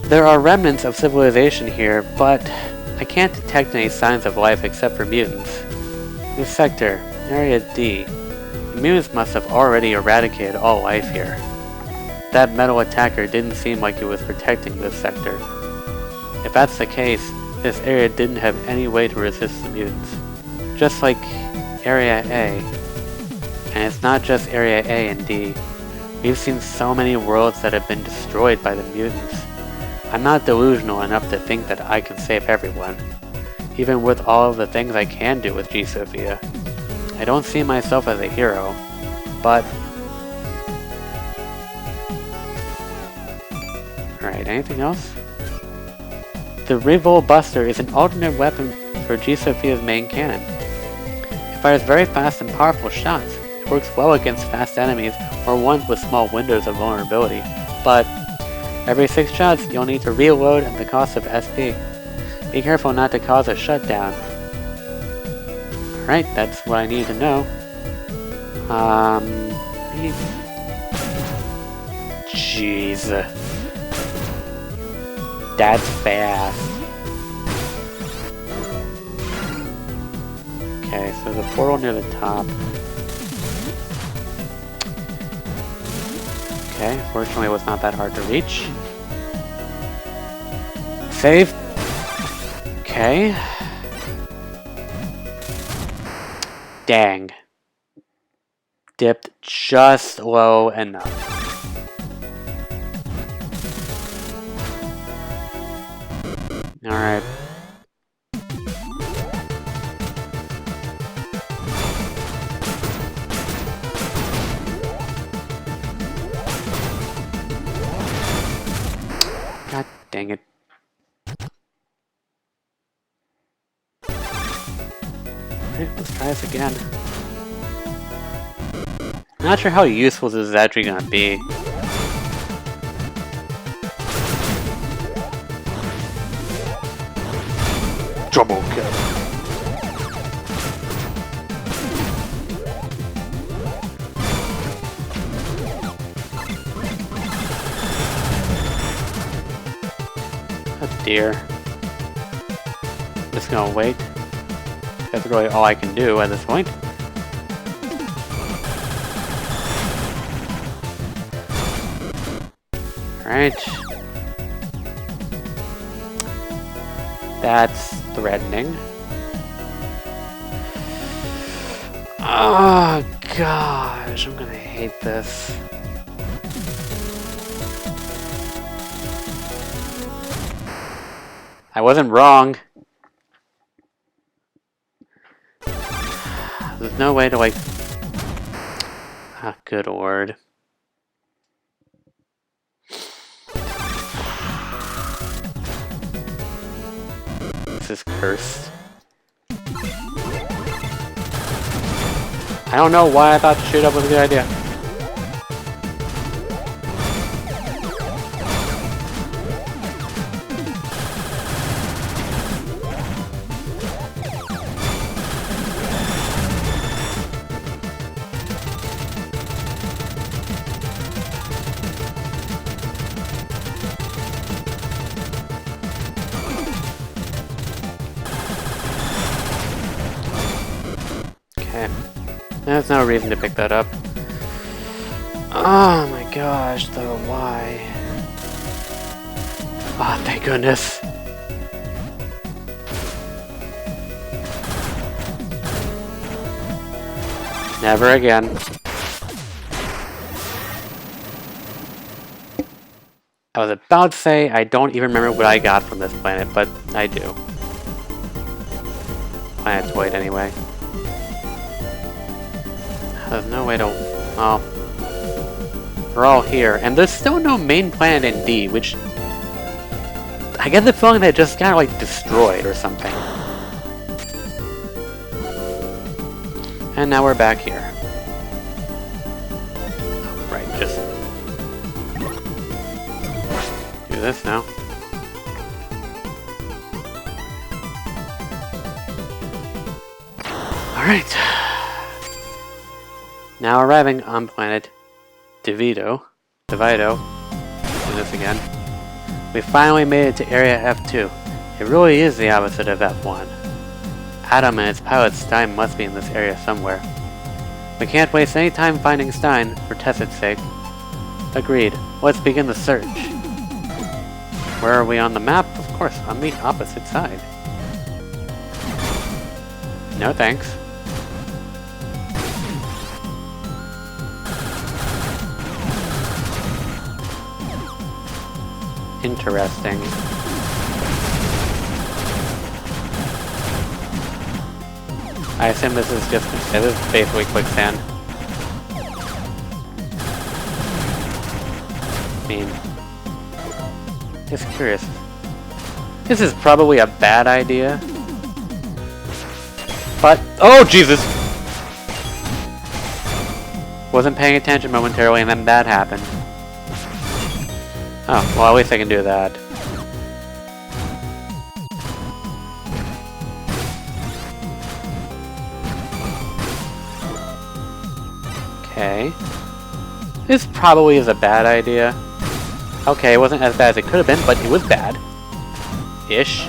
There are remnants of civilization here, but I can't detect any signs of life except for mutants. This sector, Area D. The mutants must have already eradicated all life here. That metal attacker didn't seem like it was protecting this sector. If that's the case, this area didn't have any way to resist the mutants. Just like Area A. And it's not just Area A and D. We've seen so many worlds that have been destroyed by the mutants. I'm not delusional enough to think that I can save everyone. Even with all of the things I can do with G Sophia. I don't see myself as a hero, but... Alright, anything else? The Revol Buster is an alternate weapon for G Sophia's main cannon. It fires very fast and powerful shots. It works well against fast enemies or ones with small windows of vulnerability, but every 6 shots you'll need to reload at the cost of SP. Be careful not to cause a shutdown. Alright, that's what I need to know. Jeez. That's fast. Okay, so the portal near the top. Okay, fortunately it was not that hard to reach. Save. Okay. Dang. Dipped just low enough. Alright. God dang it. Alright, let's try this again. Not sure how useful this is actually gonna be. Double kill. Oh dear. Just gonna wait. That's really all I can do at this point. Alright. That's threatening. Oh gosh, I'm gonna hate this. I wasn't wrong. There's no way to like... Ah, good lord. This is cursed. I don't know why I thought shoot up was a good idea. Okay. There's no reason to pick that up. Oh my gosh, though, why? Oh, thank goodness. Never again. I was about to say I don't even remember what I got from this planet, but I do. Planetoid, anyway. There's no way to... Oh. We're all here, and there's still no main planet in D, which... I get the feeling that it just got, like, destroyed or something. And now we're back here. Right, just... do this now. Alright. Now arriving on planet Divido. Do this again. We finally made it to Area F2. It really is the opposite of F1. Adam and his pilot Stein must be in this area somewhere. We can't waste any time finding Stein, for Tessa's sake. Agreed. Let's begin the search. Where are we on the map? Of course, on the opposite side. No thanks. Interesting. I assume this is just... this is basically quicksand. I mean... just curious. This is probably a bad idea. But... oh, Jesus! Wasn't paying attention momentarily and then that happened. Oh, well, at least I can do that. Okay. This probably is a bad idea. Okay, it wasn't as bad as it could have been, but it was bad. Ish.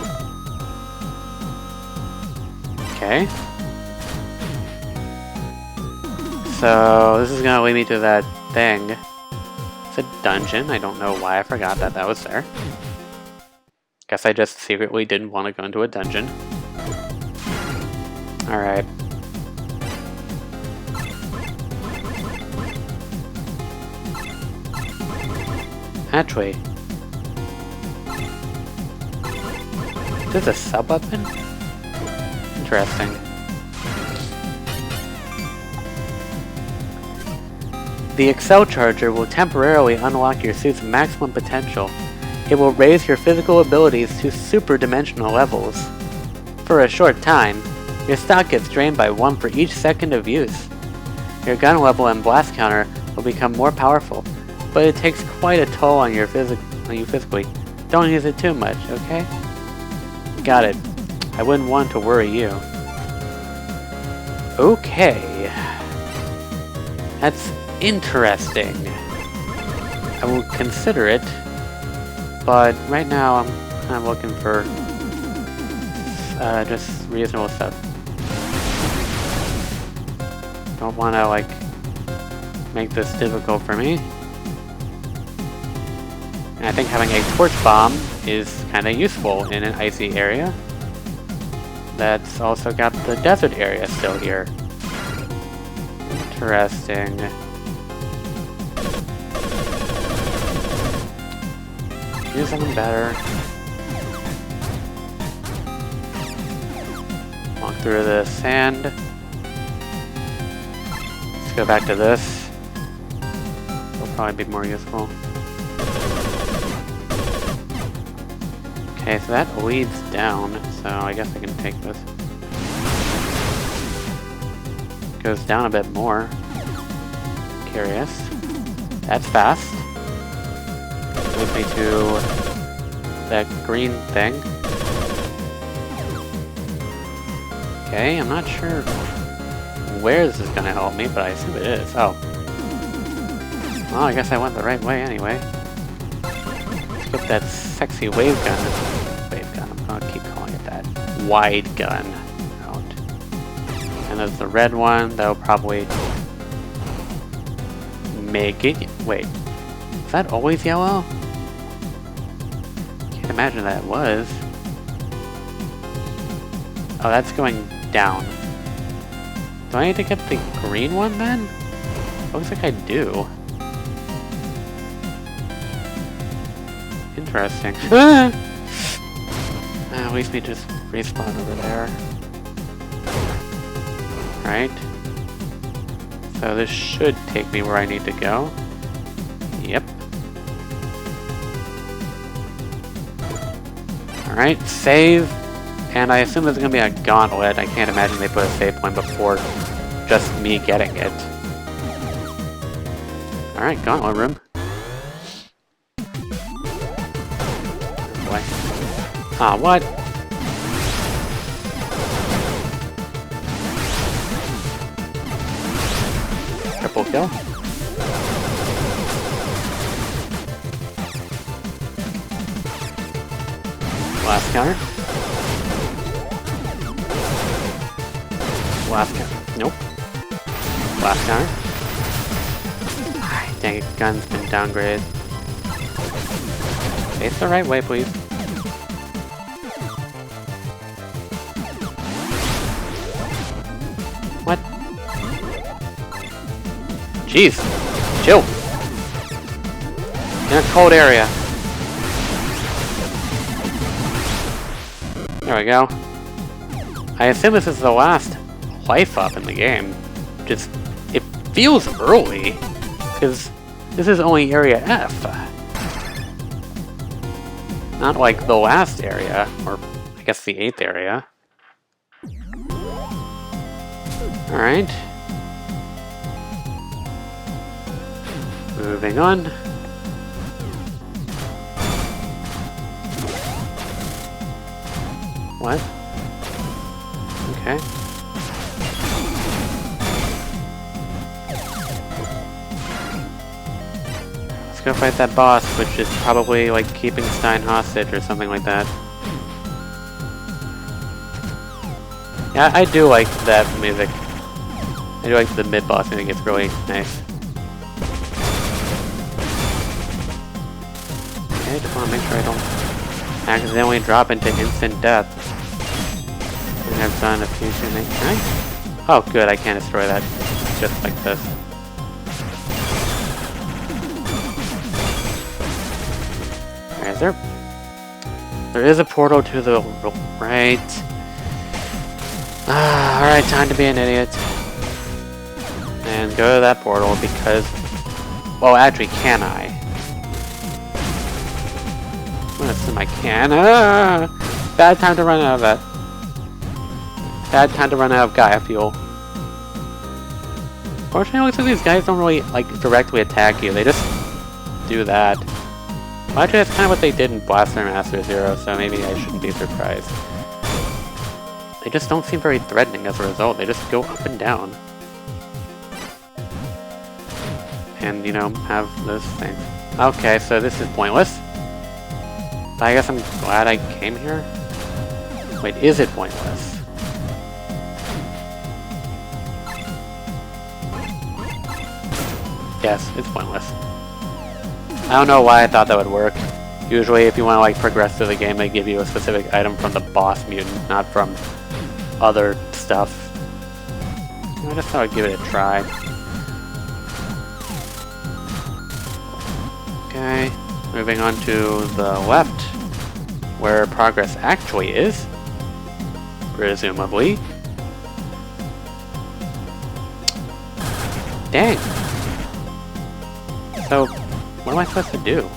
Okay. So, this is gonna lead me to that thing. It's a dungeon. I don't know why I forgot that was there. Guess I just secretly didn't want to go into a dungeon. Alright. Hatchway. Is this a sub-weapon? Interesting. The Excel Charger will temporarily unlock your suit's maximum potential. It will raise your physical abilities to super-dimensional levels. For a short time, your stock gets drained by 1 for each second of use. Your gun level and blast counter will become more powerful, but it takes quite a toll on you physically. Don't use it too much, okay? Got it. I wouldn't want to worry you. Okay. That's interesting. I will consider it, but right now I'm kind of looking for just reasonable stuff. Don't want to, like, make this difficult for me. And I think having a torch bomb is kind of useful in an icy area. That's also got the desert area still here. Interesting. Do something better. Walk through the sand. Let's go back to this. It'll probably be more useful. Okay, so that leads down, so I guess I can take this. goes down a bit more. Curious. That's fast. Leads me to that green thing. Okay, I'm not sure where this is gonna help me, but I assume it is. Oh. Well, I guess I went the right way anyway. Let's get that sexy wave gun. Wave gun, I'm gonna keep calling it that. Wide gun out. And there's the red one that'll probably make it. Wait, is that always yellow? Can't imagine that it was. Oh, that's going down. Do I need to get the green one then? Looks like I do. Interesting. At least we just respawn over there. Right. So this should take me where I need to go. Yep. Alright, save. And I assume there's gonna be a gauntlet. I can't imagine they put a save point before just me getting it. Alright, gauntlet room. Boy. Ah, what? Triple kill. Last counter. Last counter. Nope. Last counter. Dang it, gun's been downgraded. Face the right way, please. What? Jeez. Chill. In a cold area. There we go. I assume this is the last life up in the game. Just, it feels early, because this is only area F. Not like the last area, or I guess the 8th area. Alright. Moving on. What? Okay. Let's go fight that boss, which is probably like keeping Stein hostage or something like that. Yeah, I do like that music. I do like the mid-boss music, it's really nice. Okay, just want to make sure I don't accidentally drop into instant death. I think I've done a few too many. Can I? Oh, good, I can't destroy that. Just like this. Is there? There is a portal to the right. Alright, time to be an idiot. And go to that portal because... Well, actually, can I? I'm gonna assume I can. Bad time to run out of that. Bad time to run out of Gaia fuel. Fortunately, it looks like these guys don't really, like, directly attack you. They just do that. Well, actually, that's kind of what they did in Blaster Master Zero, so maybe I shouldn't be surprised. They just don't seem very threatening as a result. They just go up and down. And, you know, have those things. Okay, so this is pointless. But I guess I'm glad I came here. Wait, is it pointless? Yes, it's pointless. I don't know why I thought that would work. Usually if you want to like progress through the game, they give you a specific item from the boss mutant, not from other stuff. I just thought I'd give it a try. Okay, moving on to the left, where progress actually is, presumably. Dang. So, what am I supposed to do?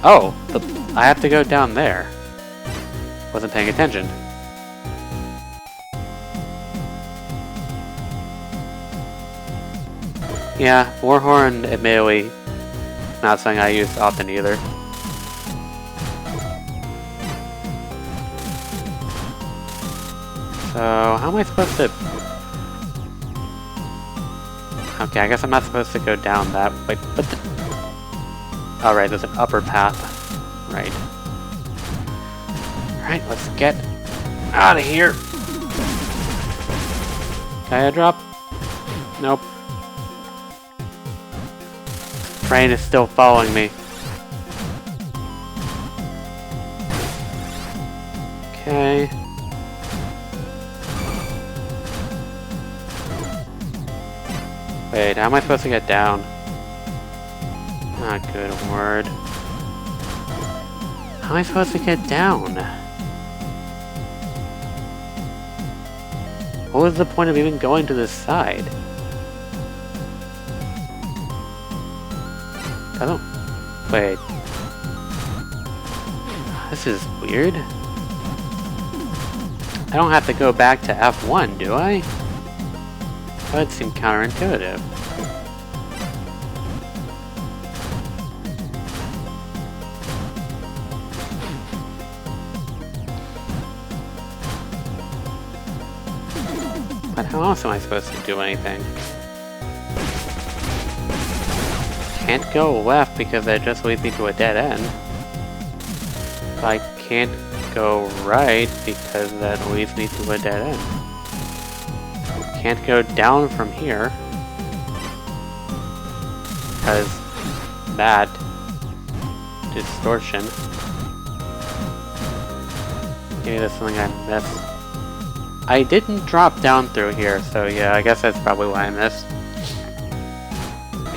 Oh, I have to go down there. Wasn't paying attention. Yeah, Warhorn admittedly not something I use often either. So, how am I supposed to... Okay, I guess I'm not supposed to go down that way, but the... Oh, right, there's an upper path. Right. Alright, let's get out of here. Can I drop? Nope. Train is still following me. Okay. Wait, how am I supposed to get down? Ah, good word. How am I supposed to get down? What was the point of even going to this side? I don't... Wait. This is weird. I don't have to go back to F1, do I? That would seem counterintuitive. But how else am I supposed to do anything? Can't go left because that just leads me to a dead end. But I can't go right because that leads me to a dead end. Can't go down from here because that distortion. Maybe that's something I missed. I didn't drop down through here, so yeah, I guess that's probably why I missed.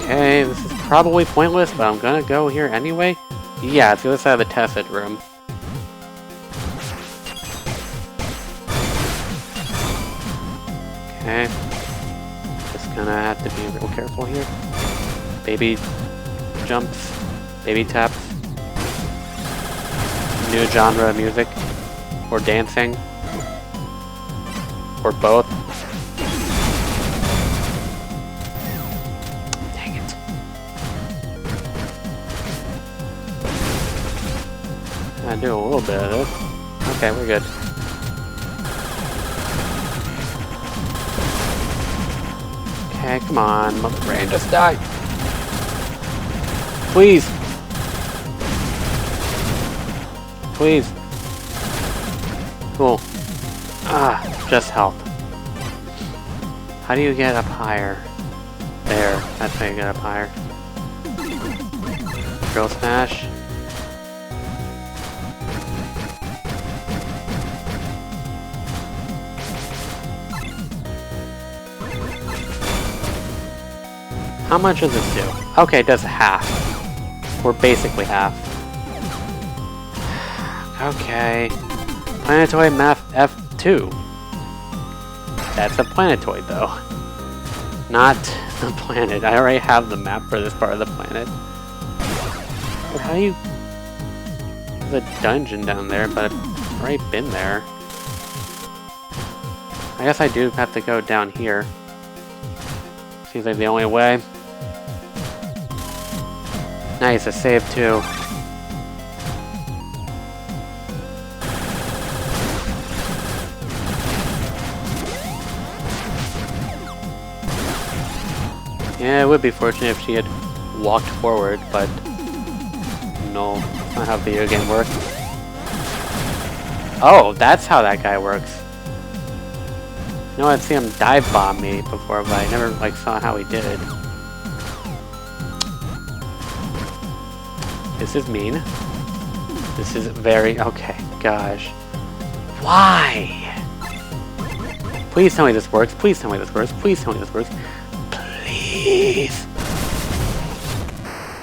Okay, this is probably pointless, but I'm gonna go here anyway. Yeah, it's the other side of the tested room. Okay. Just gonna have to be real careful here. Baby jumps, baby taps. New genre of music. Or dancing. Or both. Dang it. I do a little bit of this. Okay, we're good. Okay, come on, mother brain, just die. Please. Please. Cool. Ah, just health. How do you get up higher? There, that's how you get up higher. Drill smash. How much does this do? Okay, it does half. Or basically half. Okay. Planetoid Map F2. That's a planetoid, though. Not the planet. I already have the map for this part of the planet. But how do you... There's a dungeon down there, but I've already been there. I guess I do have to go down here. Seems like the only way. Nice, a save too. Yeah, it would be fortunate if she had walked forward, but no, that's not how video game works. Oh, that's how that guy works. You know, I'd see him dive bomb me before, but I never saw how he did it. This is mean. This is very... Okay, gosh. Why? Please tell me this works. Please tell me this works. Please tell me this works. Please.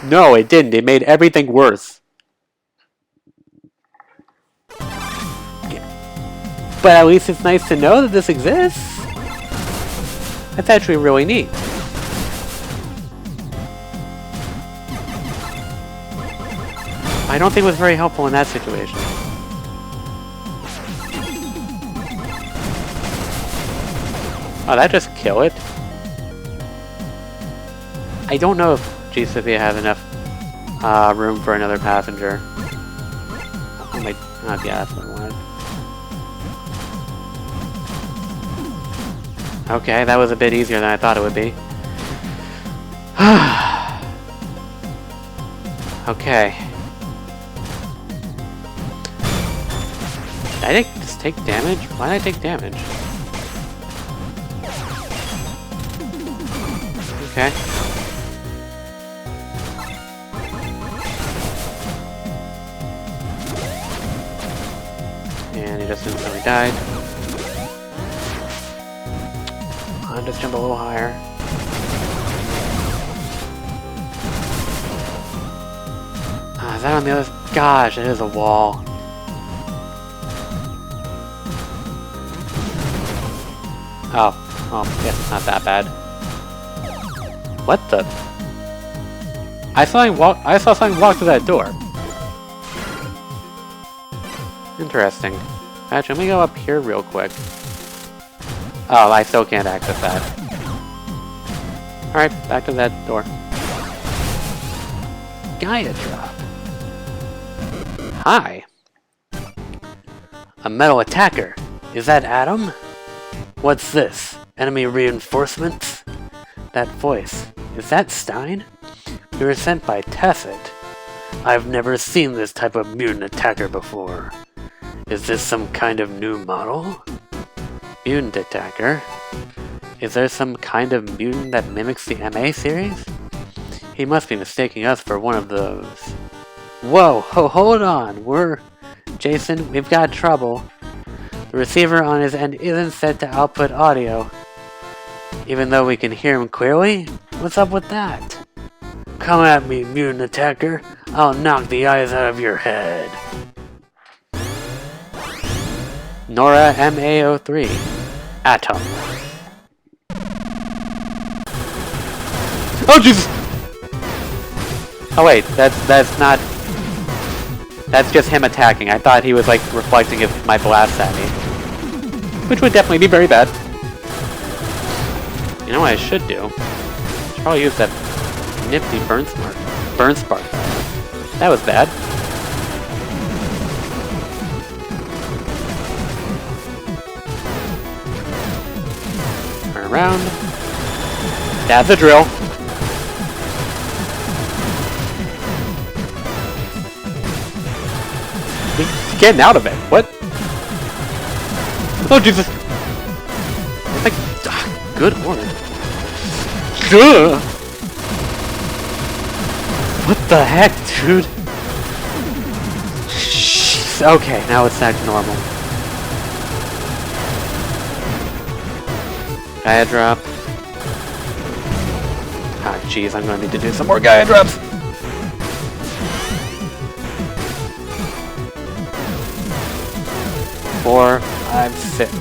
No, it didn't. It made everything worse. But at least it's nice to know that this exists. That's actually really neat. I don't think it was very helpful in that situation. Oh, that just kill it? I don't know if G Sophia has enough room for another passenger. Oh my, oh yeah, that's what I wanted. Okay, that was a bit easier than I thought it would be. Okay. Did I just take damage? Why did I take damage? Okay. And he just instantly died. I'll just jump a little higher. Is that on the other? Gosh, it is a wall. Oh, well, yeah, it's not that bad. What the? I saw something walk through that door. Interesting. Actually, let me go up here real quick. Oh, I still can't access that. Alright, back to that door. Gaia drop. Hi. A metal attacker. Is that Adam? What's this? Enemy reinforcements? That voice. Is that Stein? You were sent by Tesset. I've never seen this type of mutant attacker before. Is this some kind of new model? Mutant attacker? Is there some kind of mutant that mimics the MA series? He must be mistaking us for one of those. Whoa, hold on, Jason, we've got trouble. The receiver on his end isn't set to output audio. Even though we can hear him clearly? What's up with that? Come at me, mutant attacker. I'll knock the eyes out of your head. Nora MA03. Atom. Oh, Jesus! Oh wait, that's not... That's just him attacking. I thought he was like reflecting my blast at me. Which would definitely be very bad. You know what I should do? I should probably use that nifty burn spark. That was bad. Turn around. That's a drill. He's getting out of it. What? Oh, Jesus. Like, good lord. What the heck, dude? Jeez. Okay, now it's back to normal. Gaia drop. Ah, jeez, I'm gonna need to do some more Gaia drops. Four, five, six.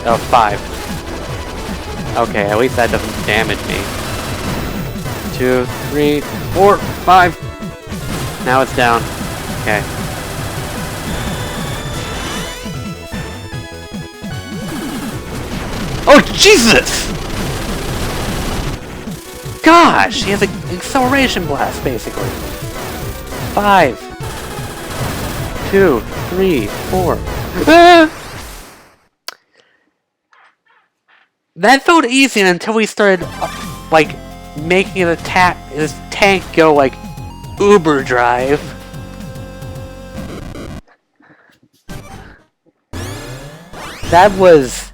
Oh, 5. Okay, at least that doesn't damage me. 2, 3, 4, 5. Now it's down. Okay. Oh, Jesus! Gosh, he has an acceleration blast, basically. 5, 2, 3, 4. Ah! That felt easy until we started, like, making his tank go, like, Uber drive. That was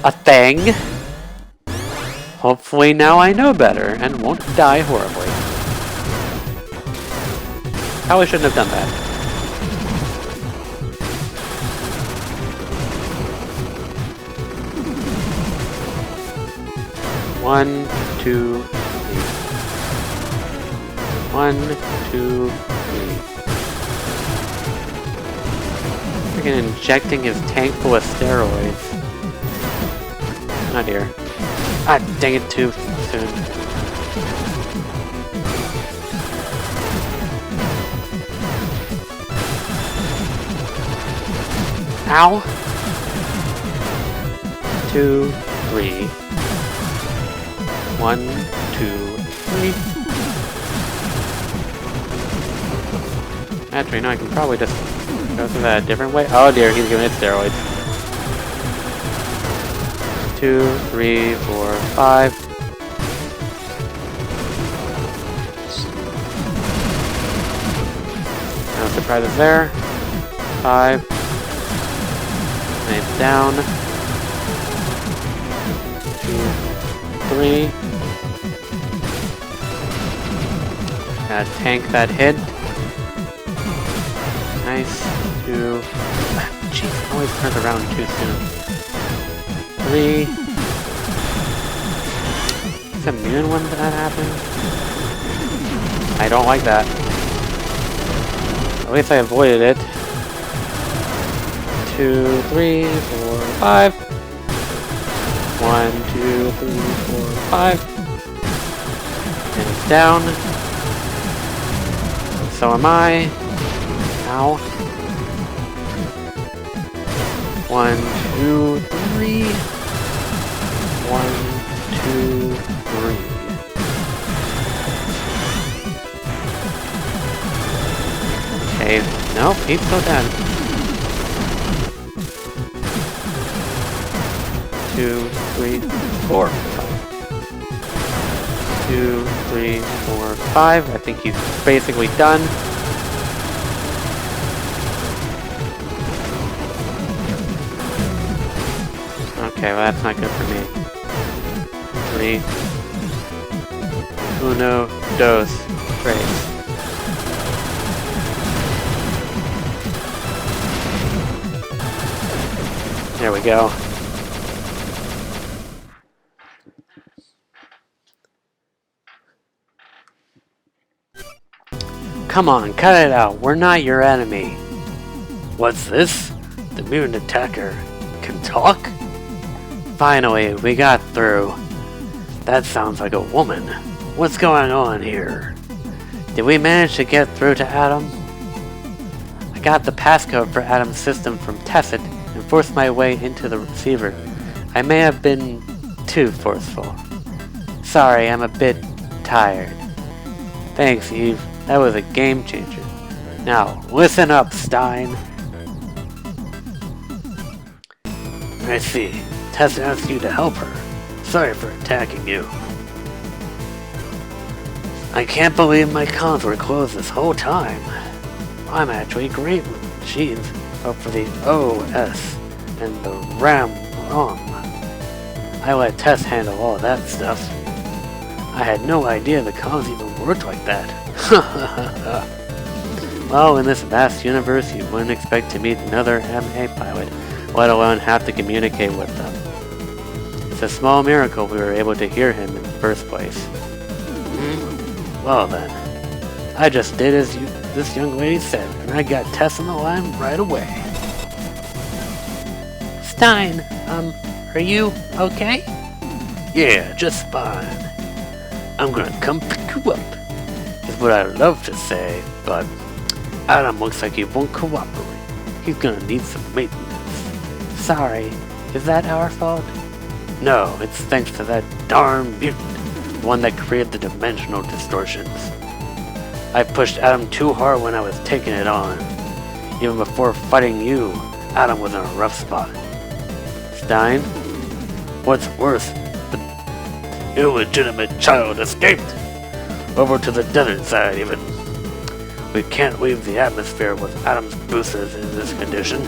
a thing. Hopefully now I know better and won't die horribly. Probably shouldn't have done that. One, two, three. 1, 2, 3. Freaking injecting his tank full of steroids. Oh dear. Ah, dang it, too soon. Ow! 2, 3. 1, 2, 3. Actually, no, I can probably just go through that a different way. Oh dear, he's giving it steroids. 2, 3, 4, 5. No surprises there. 5. Name down. 2, 3. Gotta tank that hit. Nice. 2. Jeez, always turns around too soon. 3. Is it immune when that happens? I don't like that. At least I avoided it. 2, 3, 4, 5. 1, 2, 3, 4, 5. And it's down. So am I. Ow. 1, 2, 3. 1, 2, 3. Okay, nope, he's still dead. 2, 3, 4, 5. 2, 3, 4, 5. I think he's basically done. Okay, well that's not good for me. 3. Uno, dos, tres. There we go. Come on, cut it out. We're not your enemy. What's this? The mutant attacker can talk? Finally, we got through. That sounds like a woman. What's going on here? Did we manage to get through to Adam? I got the passcode for Adam's system from Tesset and forced my way into the receiver. I may have been too forceful. Sorry, I'm a bit tired. Thanks, Eve. That was a game changer. Now, listen up, Stein. I see. Tess asked you to help her. Sorry for attacking you. I can't believe my cons were closed this whole time. I'm actually great with machines, but for the OS and the RAM ROM, I let Tess handle all that stuff. I had no idea the cons even worked like that. Well, in this vast universe, you wouldn't expect to meet another MA pilot, let alone have to communicate with them. It's a small miracle we were able to hear him in the first place. Well then, I just did as this young lady said, and I got Tess on the line right away. Stein, are you okay? Yeah, just fine. I'm gonna come pick you up, is what I'd love to say, but Adam looks like he won't cooperate. He's gonna need some maintenance. Sorry, is that our fault? No, it's thanks to that darn mutant, the one that created the dimensional distortions. I pushed Adam too hard when I was taking it on. Even before fighting you, Adam was in a rough spot. Stein? What's worse, the illegitimate child escaped! Over to the desert side, even. We can't leave the atmosphere with Adam's boosters in this condition.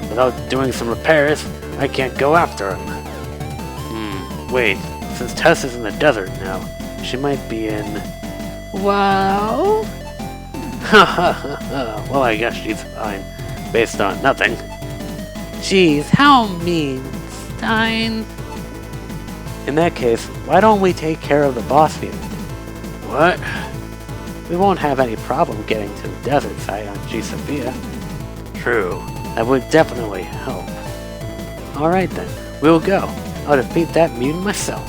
Without doing some repairs, I can't go after him. Wait, since Tess is in the desert now, she might be in... Wow? Well, I guess she's fine, based on nothing. Jeez, how mean, Stein. In that case, why don't we take care of the boss field? What? We won't have any problem getting to the desert side on G Sophia. True, that would definitely help. Alright then, we'll go. I'll defeat that mutant myself.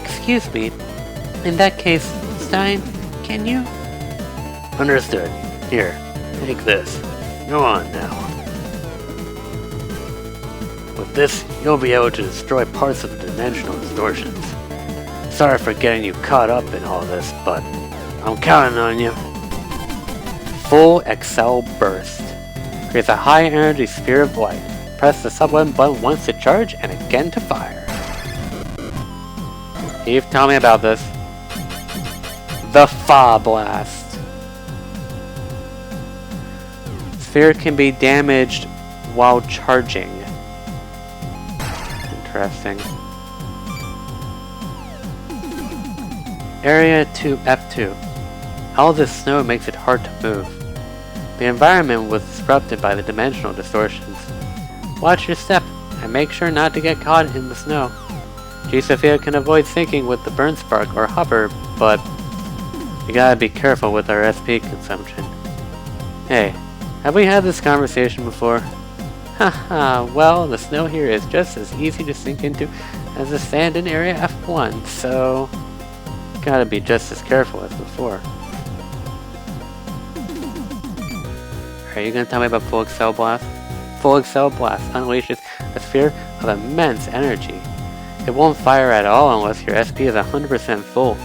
Excuse me. In that case, Stein, can you? Understood. Here, take this. Go on now. With this, you'll be able to destroy parts of the dimensional distortions. Sorry for getting you caught up in all this, but I'm counting on you. Full Excel Burst. Creates a high energy sphere of light. Press the sub-button once to charge and again to fire. Eve, tell me about this. The Fa Blast. Sphere can be damaged while charging. Interesting. Area 2 F2. All this snow makes it hard to move. The environment was disrupted by the dimensional distortions. Watch your step and make sure not to get caught in the snow. G. Sophia can avoid sinking with the burn spark or hover, but you gotta be careful with our SP consumption. Hey, have we had this conversation before? Haha, well, the snow here is just as easy to sink into as the sand in Area F1, so gotta be just as careful as before. Are you gonna tell me about Full Excel Blast? Full Excel Blast unleashes a sphere of immense energy. It won't fire at all unless your SP is 100% full.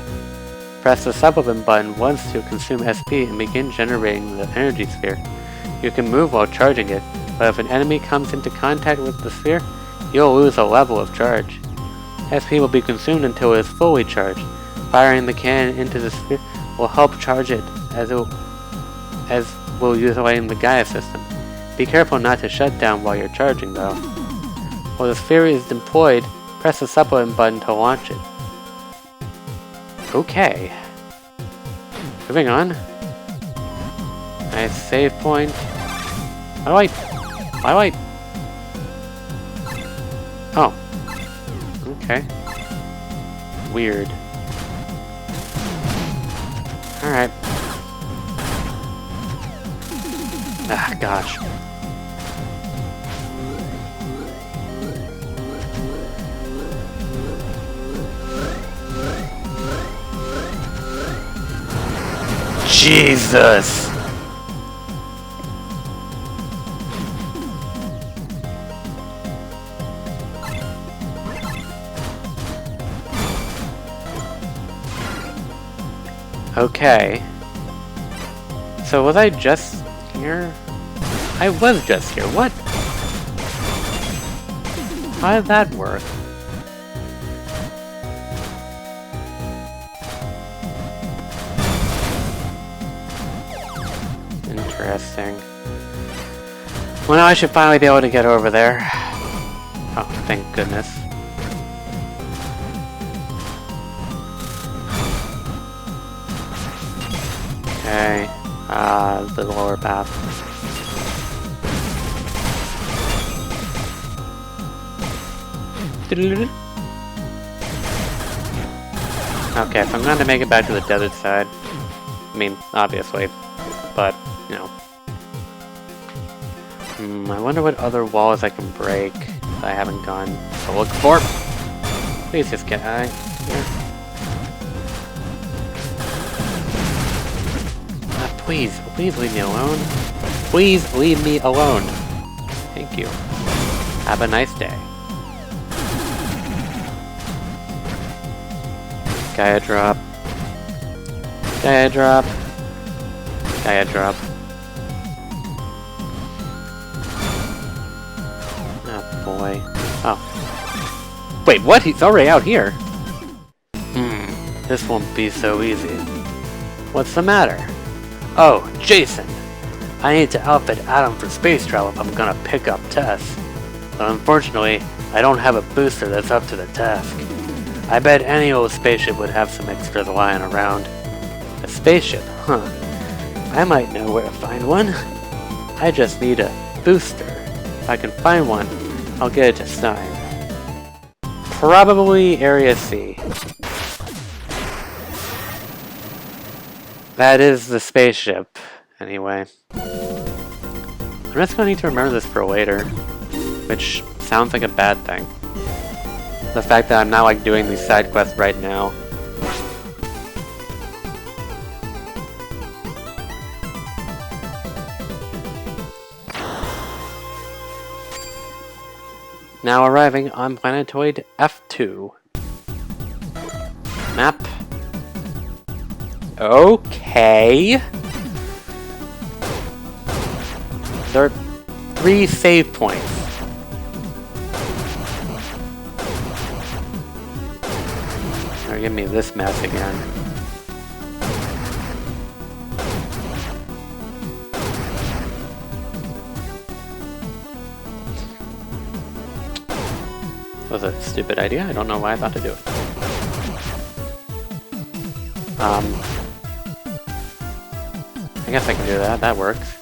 Press the sub-button button once to consume SP and begin generating the energy sphere. You can move while charging it, but if an enemy comes into contact with the sphere, you'll lose a level of charge. SP will be consumed until it is fully charged. Firing the cannon into the sphere will help charge it, as will utilizing the Gaia system. Be careful not to shut down while you're charging though. While the sphere is deployed, press the sub-button button to launch it. Okay. Moving on. Nice save point. Why do I? Oh. Okay. Weird. Alright. Ah, gosh. Jesus! Okay. So was I just here? I was just here. What? How did that work? Interesting. Well, now I should finally be able to get over there. Oh, thank goodness. Okay. The lower path. Okay, so I'm going to make it back to the desert side. I mean, obviously. But, you know. I wonder what other walls I can break that I haven't gone to look for. Please just get out here. Please leave me alone. Please leave me alone. Thank you. Have a nice day. Gaia drop. Gaia drop. Gaia drop. Oh boy. Oh. Wait, what? He's already out here? This won't be so easy. What's the matter? Oh, Jason! I need to outfit Adam for space travel if I'm gonna pick up Tess. But unfortunately, I don't have a booster that's up to the task. I bet any old spaceship would have some extras lying around. A spaceship, huh? I might know where to find one. I just need a booster. If I can find one, I'll get it to Stein. Probably Area C. That is the spaceship, anyway. I'm just gonna need to remember this for later, which sounds like a bad thing. The fact that I'm not like doing these side quests right now. Now arriving on planetoid F2. Map. Okay. There are 3 save points. Or give me this mess again. Was a stupid idea. I don't know why I thought to do it. I guess I can do that. That works.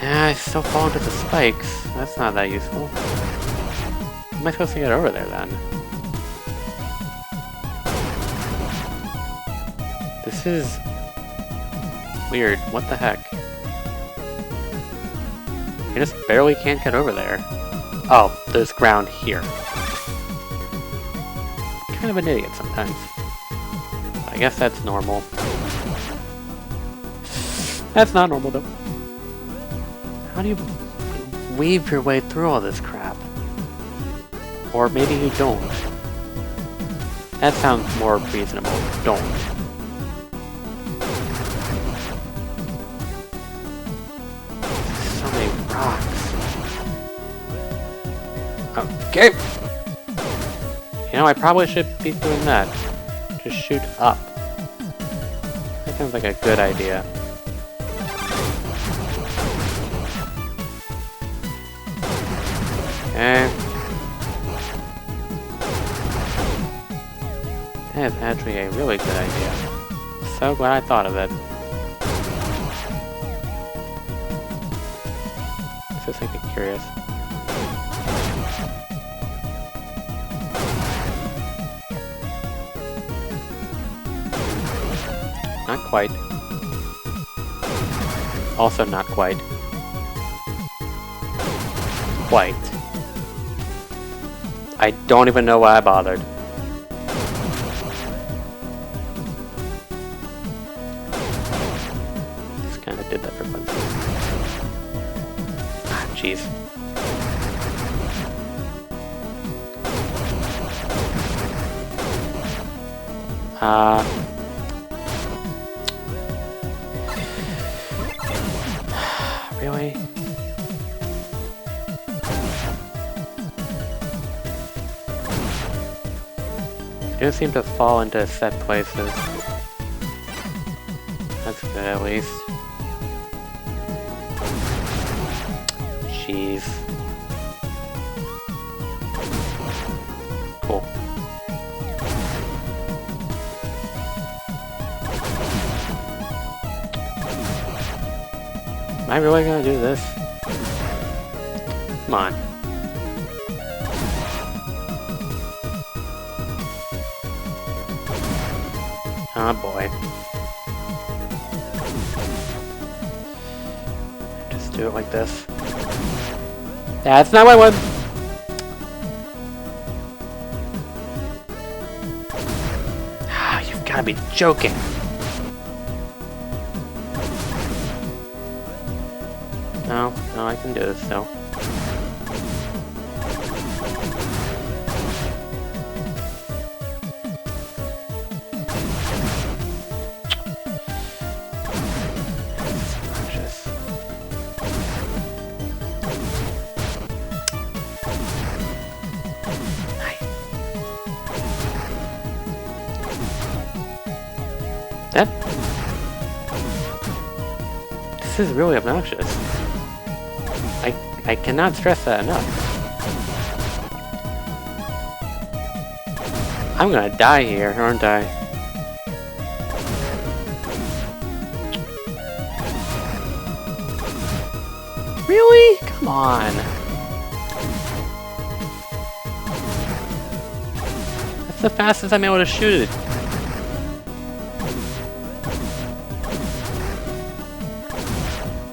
I still fall into the spikes. That's not that useful. How am I supposed to get over there then? This is weird. What the heck? I just barely can't get over there. Oh, there's ground here. Kind of an idiot sometimes. I guess that's normal. That's not normal though. How do you weave your way through all this crap? Or maybe you don't. That sounds more reasonable. Don't. So many rocks. Okay. You know, I probably should be doing that. Just shoot up. That sounds like a good idea. Okay. That is actually a really good idea. So glad I thought of it. This is like curious. Not quite. Also not quite. Quite. I don't even know why I bothered. Just kind of did that for fun. Ah, jeez. Really? They do seem to fall into set places. That's good at least. Jeez. Cool. Am I really gonna do this? Come on. Oh boy. Just do it like this. That's not what I want! Ah, you've gotta be joking! No, I can do this still. This is really obnoxious. I cannot stress that enough. I'm gonna die here, aren't I? Really? Come on. That's the fastest I'm able to shoot it.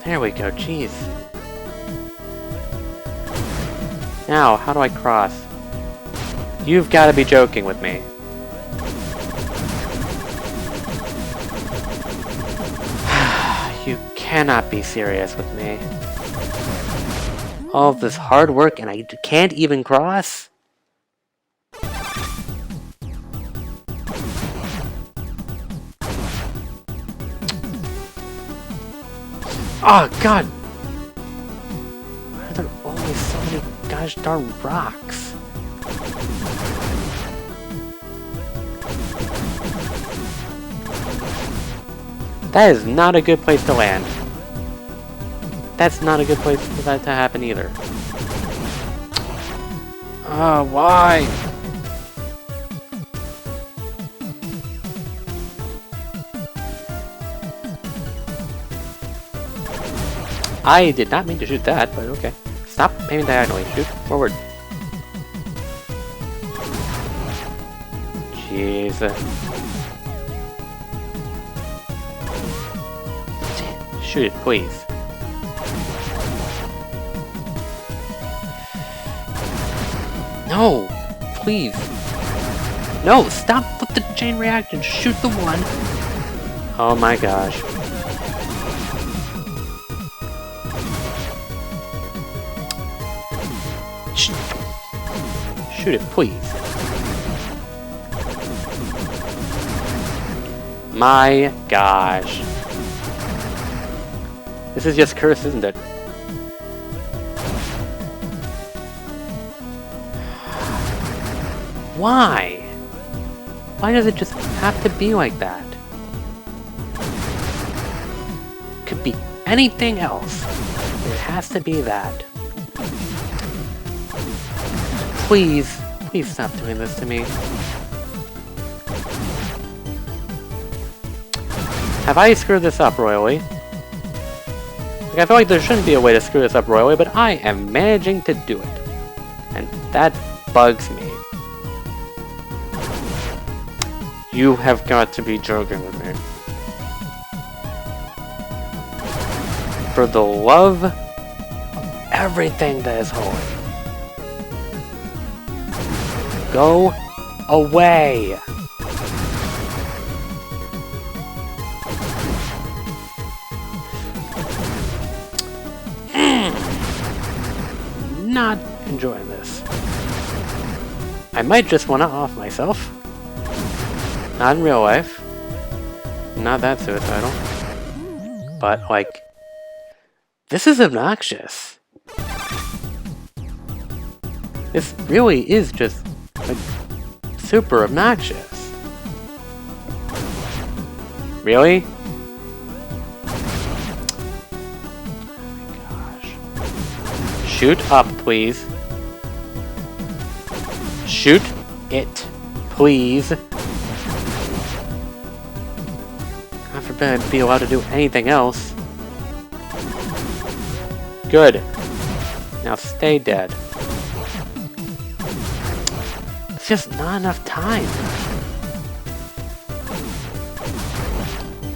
There we go, jeez. Now, how do I cross? You've got to be joking with me. You cannot be serious with me. All of this hard work and I can't even cross? Oh god! Why are there always so many gosh darn rocks? That is not a good place to land. That's not a good place for that to happen either. Oh, why? I did not mean to shoot that, but okay. Stop aiming diagonally. Shoot forward. Jeez. Shoot it, please. No! Please! No! Stop with the chain reaction! Shoot the one! Oh my gosh. Shoot it, please. My gosh. This is just cursed, isn't it? Why? Why does it just have to be like that? Could be anything else. It has to be that. Please, please stop doing this to me. Have I screwed this up royally? Like, I feel like there shouldn't be a way to screw this up royally, but I am managing to do it. And that bugs me. You have got to be joking with me. For the love of everything that is holy. Go away! Not enjoying this. I might just want to off myself. Not in real life. Not that suicidal. But, like, this is obnoxious. This really is just, like, super obnoxious. Really? Shoot up, please. Shoot it, please. God forbid I'd be allowed to do anything else. Good. Now stay dead. It's just not enough time.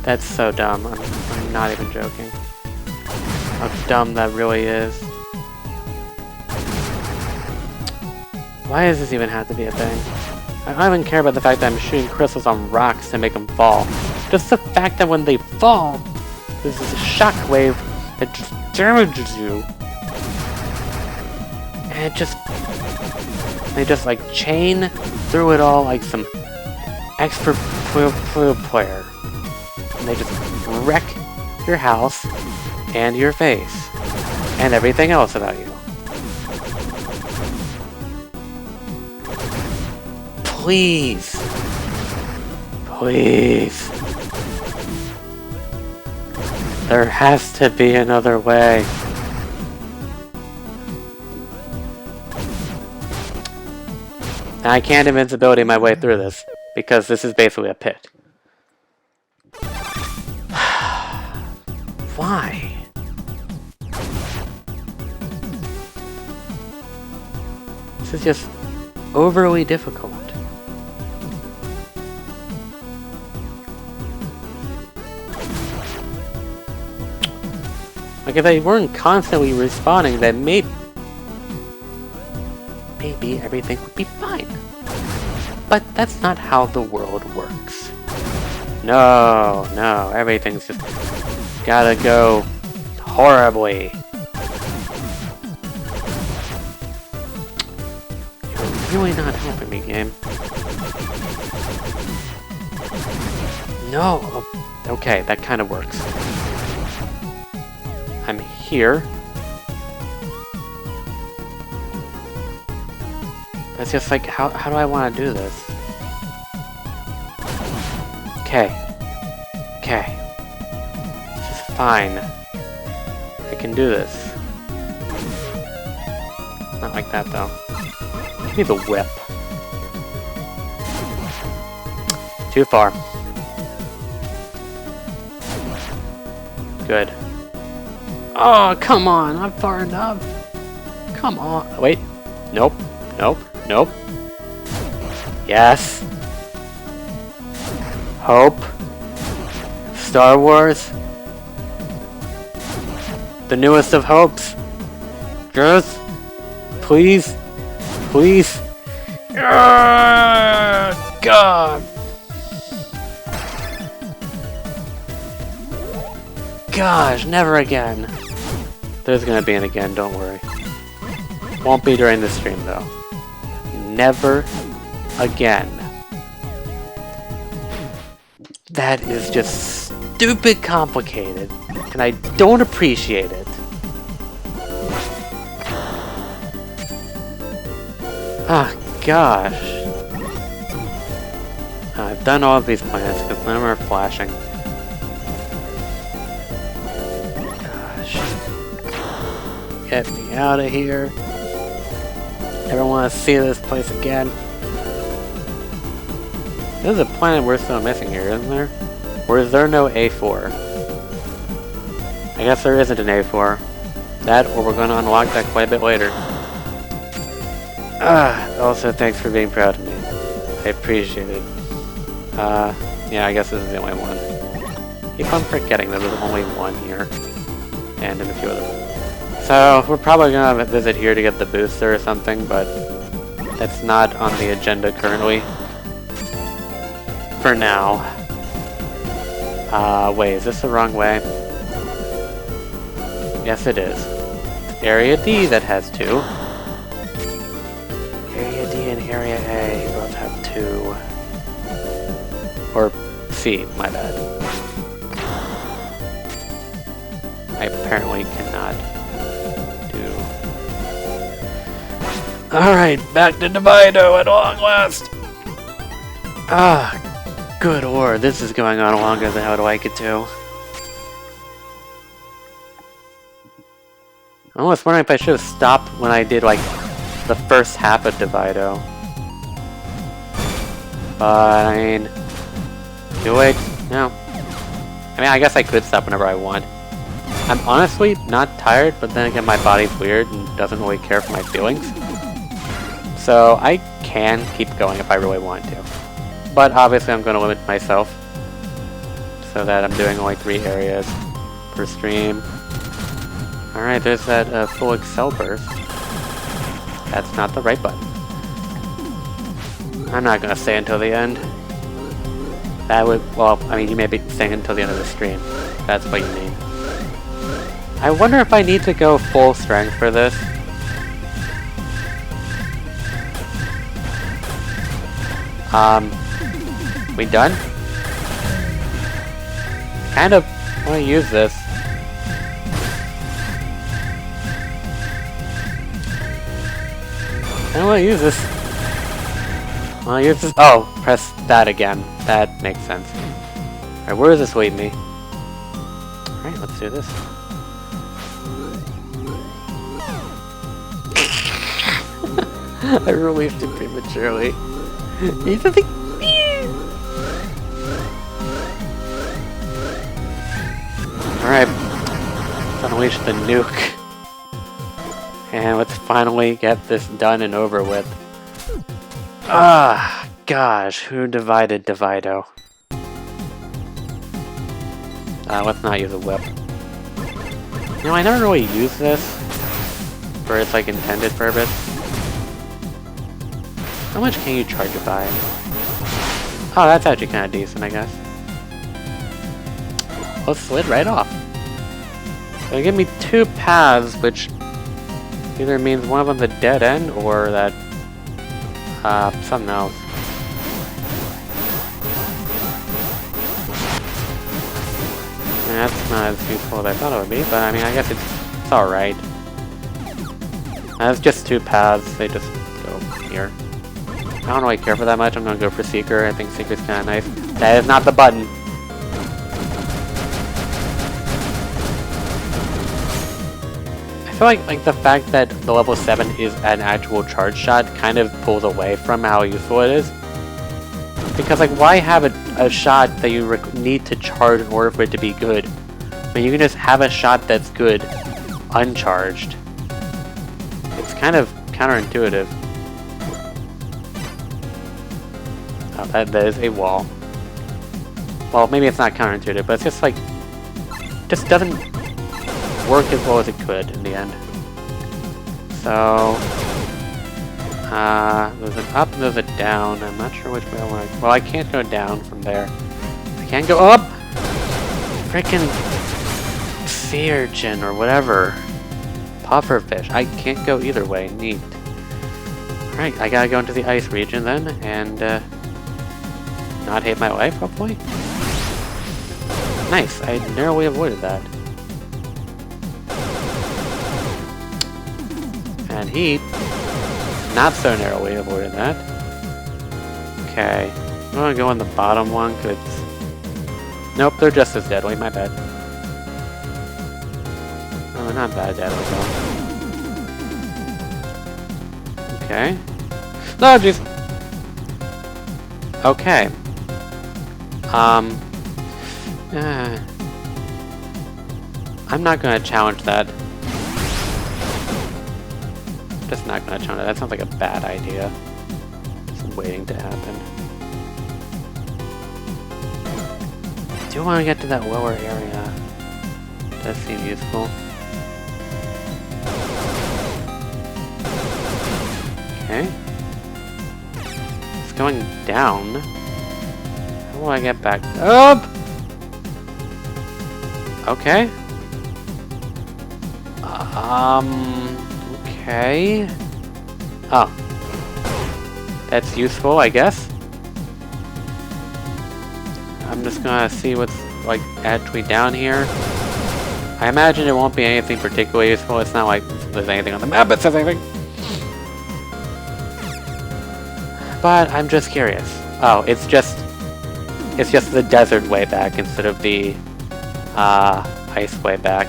That's so dumb. I'm not even joking. How dumb that really is. Why does this even have to be a thing? I don't even care about the fact that I'm shooting crystals on rocks to make them fall. Just the fact that when they fall, this is a shockwave that just damages you. And it just... They just like chain through it all like some expert player. And they just wreck your house and your face. And everything else about you. Please. Please. There has to be another way. Now, I can't invincibility my way through this, because this is basically a pit. Why? This is just overly difficult. Like, if they weren't constantly respawning, then maybe everything would be fine. But that's not how the world works. No, everything's just gotta go horribly. really not helping me, game. No! Oh, okay, that kind of works. I'm here. It's just like, how do I want to do this? Okay. Okay. This is fine. I can do this. Not like that, though. Give me the whip. Too far. Good. Oh, come on! I'm far enough! Come on! Wait. Nope. Nope. Nope. Yes. Hope. Star Wars. The newest of hopes. Girls. Please. Please. God. Gosh, never again. There's gonna be an again, don't worry. Won't be during the stream though. Never again. That is just stupid complicated, and I don't appreciate it. Ah, gosh. I've done all of these plans because none of them are flashing. Gosh. Get me out of here. Never want to see this place again. There's a planet we're still missing here, isn't there? Or is there no A4? I guess there isn't an A4. That, or we're going to unlock that quite a bit later. Also thanks for being proud of me. I appreciate it. Yeah, I guess this is the only one. Keep on forgetting that there's only one here. And in a few others. So, we're probably gonna visit here to get the booster or something, but that's not on the agenda currently. For now. Wait, is this the wrong way? Yes, it is. It's Area D that has 2. Area D and Area A both have 2. Or C, my bad. I apparently cannot do... Alright, back to Divido at long last! Ah, good lord, this is going on longer than I would like it to. I'm almost wondering if I should have stopped when I did, like, the first half of Divido. But, I mean... Do it? No. I mean, I guess I could stop whenever I want. I'm honestly not tired, but then again, my body's weird and doesn't really care for my feelings. So, I can keep going if I really want to. But obviously, I'm going to limit myself so that I'm doing only 3 areas per stream. Alright, there's that full Excel burst. That's not the right button. I'm not going to stay until the end. That would, well, I mean, you may be staying until the end of the stream. That's what you need. I wonder if I need to go full strength for this. We done? Kind of want to use this. I want to use this. I want to use this. Oh, press that again. That makes sense. Alright, where does this lead me? Alright, let's do this. I released it prematurely. He's a big... Alright, let's unleash the nuke. And let's finally get this done and over with. Ah, gosh, who divided Divido? Let's not use a whip. You know, I never really use this for its, like, intended purpose. How much can you charge it by? Oh, that's actually kind of decent, I guess. Well, it slid right off. It'll give me 2 paths, which either means one of them's a dead end, or that Something else. That's not as useful as I thought it would be, but I mean, I guess it's alright. That's just two paths, they just go here. I don't really care for that much, I'm gonna go for Seeker. I think Seeker's kinda nice. That is not the button! I feel like the fact that the level 7 is an actual charge shot kind of pulls away from how useful it is. Because, like, why have a shot that you need to charge in order for it to be good? When you can just have a shot that's good, uncharged. It's kind of counterintuitive. Oh, that is a wall. Well, maybe it's not counterintuitive, but it's just like... just doesn't work as well as it could in the end. So... there's an up and there's a down. I'm not sure which way I want to... well, I can't go down from there. I can't go up! Frickin' sea urchin or whatever. Pufferfish. I can't go either way. Neat. Alright, I gotta go into the ice region then, and not hate my life, hopefully. Nice, I narrowly avoided that. And he not so narrowly avoided that. Okay, I'm gonna go on the bottom one, because it's... nope, they're just as deadly, my bad. Oh, they're not bad deadly, though. Okay. No, jeez! Okay. I'm not gonna challenge that. Just not gonna challenge it. That sounds like a bad idea. Just waiting to happen. I do want to get to that lower area. Does seem useful. Okay. It's going down. How will I get back up? Okay. Okay. Oh. That's useful, I guess. I'm just gonna see what's, like, actually down here. I imagine it won't be anything particularly useful. It's not like there's anything on the map that says anything. But I'm just curious. Oh, it's just the desert way back instead of the ice way back.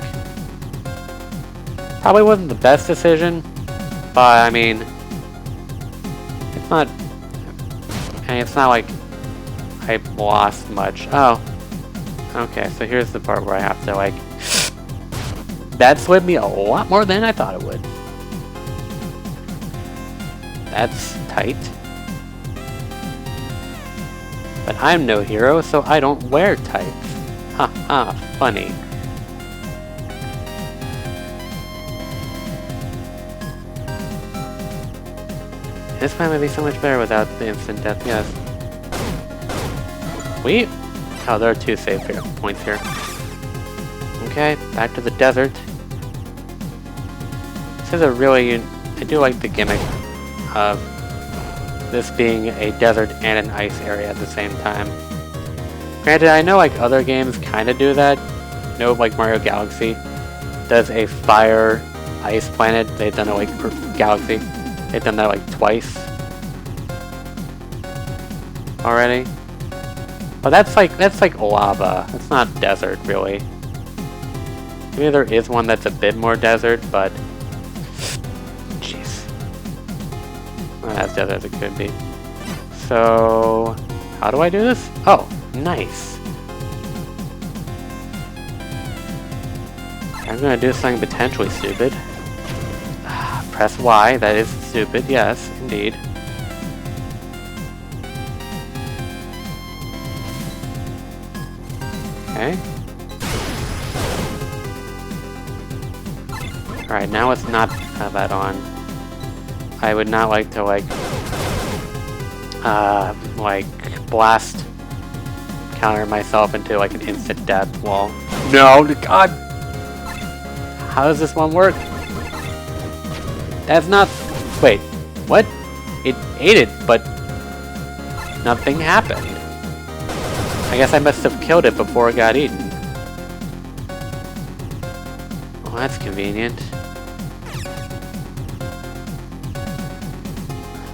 Probably wasn't the best decision, but I mean, it's not like I lost much. Oh, okay, so here's the part where I have to, like, that slid me a lot more than I thought it would. That's tight. But I'm no hero, so I don't wear tights. Haha, funny. This fight would be so much better without the instant death, yes. Wait! Oh, there are two save points here. Okay, back to the desert. This is a really... I do like the gimmick of this being a desert and an ice area at the same time. Granted, I know like other games kind of do that. You know, like Mario Galaxy does a fire ice planet. They've done it like for Galaxy. They've done that like twice already. But that's like lava. It's not desert really. Maybe there is one that's a bit more desert, but jeez, not as desert as it could be. So how do I do this? Oh, nice. I'm gonna do something potentially stupid. Press Y, that is stupid, yes, indeed. Okay. Alright, now let's not have that on. I would not like to, like blast counter myself into, like, an instant death wall. No, God! How does this one work? That's not... Wait, what? It ate it, but nothing happened. I guess I must have killed it before it got eaten. Oh, that's convenient.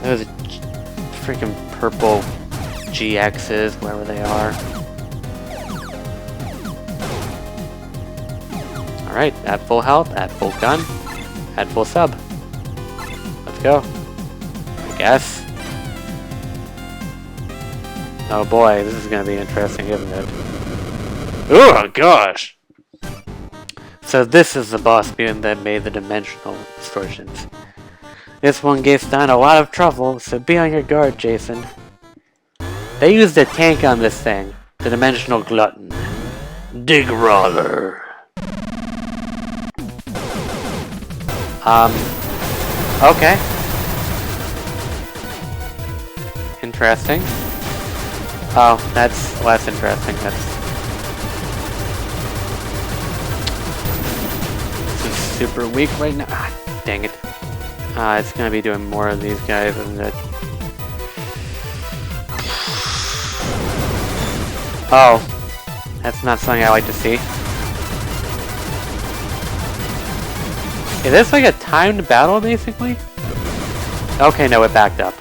Those freaking purple GXs, wherever they are. Alright, at full health, at full gun, at full sub. Let's go. I guess. Oh boy, this is gonna be interesting, isn't it? Oh gosh! So this is the boss mutant that made the dimensional distortions. This one gave Stein a lot of trouble, so be on your guard, Jason. They used a tank on this thing, the Dimensional Glutton. Digrawler. Okay. Interesting. Oh, that's less interesting. That's super weak right now. Ah, dang it. It's gonna be doing more of these guys, isn't it? Oh, that's not something I like to see. Is this like a timed battle, basically? Okay, no, it backed up.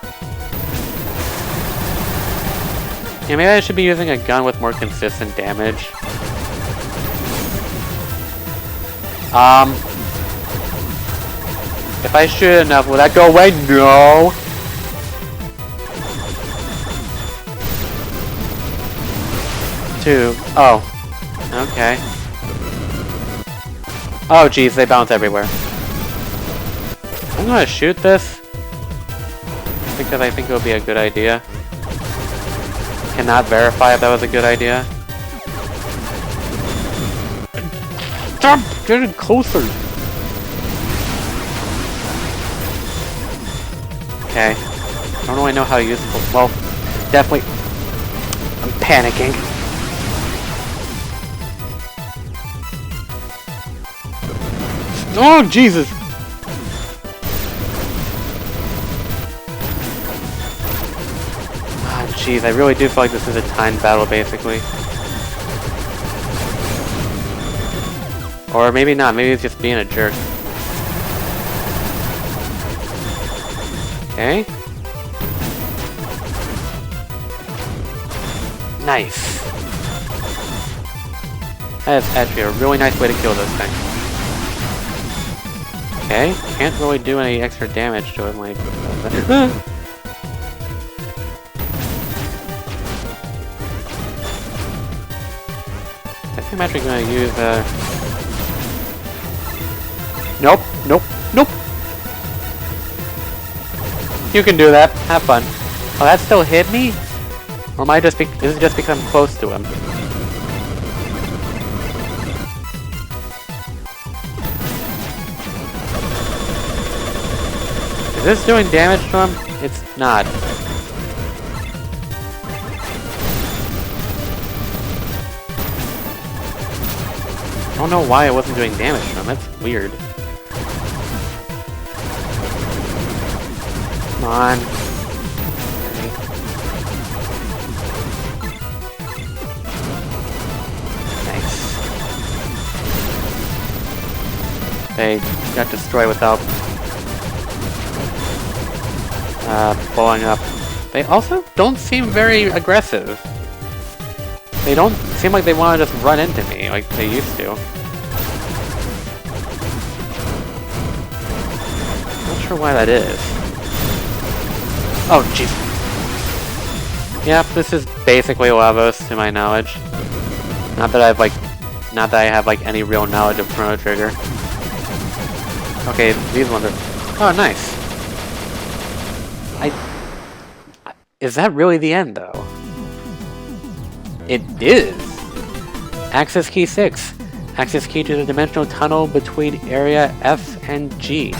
Yeah, maybe I should be using a gun with more consistent damage. If I shoot enough, will that go away? No! Two. Oh. Okay. Oh, geez, they bounce everywhere. I'm gonna shoot this because I think it would be a good idea. Cannot verify if that was a good idea. Stop getting closer! Okay. I don't really know how useful. Well, definitely. I'm panicking. Oh, Jesus! Ah, jeez, I really do feel like this is a timed battle, basically. Or maybe not, maybe it's just being a jerk. Okay. Nice. That is actually a really nice way to kill this thing. Okay, can't really do any extra damage to it like I think I'm actually gonna use Nope, nope, nope! You can do that, have fun. Oh, that still hit me? Or am I just is it just because I'm close to him? Is this doing damage to him? It's not. I don't know why it wasn't doing damage to him. That's weird. Come on. Nice. They got destroyed without blowing up. They also don't seem very aggressive. They don't seem like they want to just run into me like they used to. Not sure why that is. Oh, jeez. Yep, this is basically Lavos to my knowledge. Not that I have like any real knowledge of Chrono Trigger. Okay, these ones are. Oh, nice. Is that really the end, though? It is! Access key 6. Access key to the dimensional tunnel between area F and G.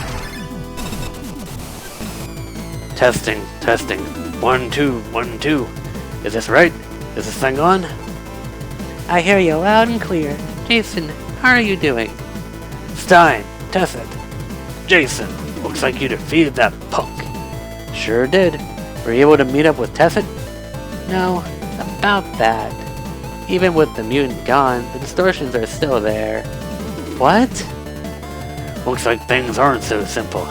Testing, testing. 1, 2, 1, 2. Is this right? Is this thing on? I hear you loud and clear. Jason, how are you doing? Stein, test it. Jason, looks like you defeated that punk. Sure did. Were you able to meet up with Tesset? No, about that. Even with the mutant gone, the distortions are still there. What? Looks like things aren't so simple.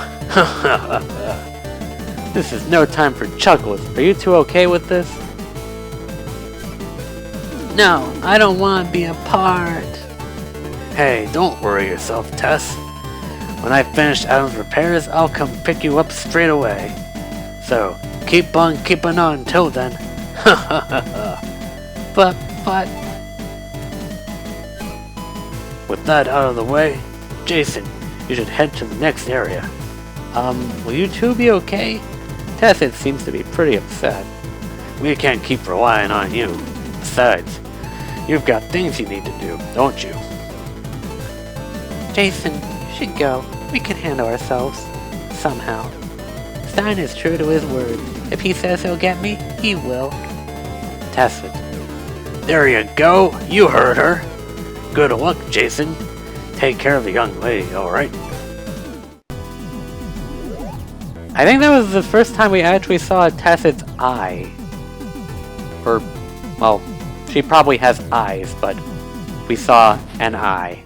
This is no time for chuckles. Are you two okay with this? No, I don't want to be a part. Hey, don't worry yourself, Tess. When I finish Adam's repairs, I'll come pick you up straight away. So, keep on keeping on till then. but... With that out of the way, Jason, you should head to the next area. Will you two be okay? Tesset seems to be pretty upset. We can't keep relying on you. Besides, you've got things you need to do, don't you? Jason, you should go. We can handle ourselves. Somehow. Stein is true to his word. If he says he'll get me, he will. Tesset. There you go. You heard her. Good luck, Jason. Take care of the young lady, alright? I think that was the first time we actually saw Tesset's eye. Or, well, she probably has eyes, but we saw an eye.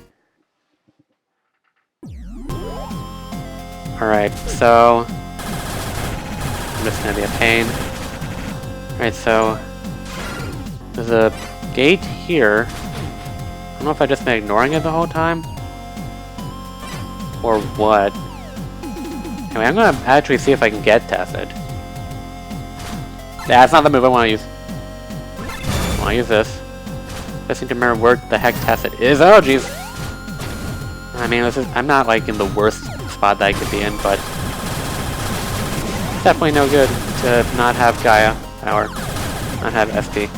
Alright, so... I'm just gonna be a pain. Alright, so... There's a gate here. I don't know if I've just been ignoring it the whole time. Or what. Anyway, I'm gonna actually see if I can get Tesset. Yeah, that's not the move I want to use. I want to use this. Just need to remember where the heck Tesset is. Oh, jeez. I mean, I'm not like in the worst spot that I could be in, but it's definitely no good to not have Gaia power, not have SP.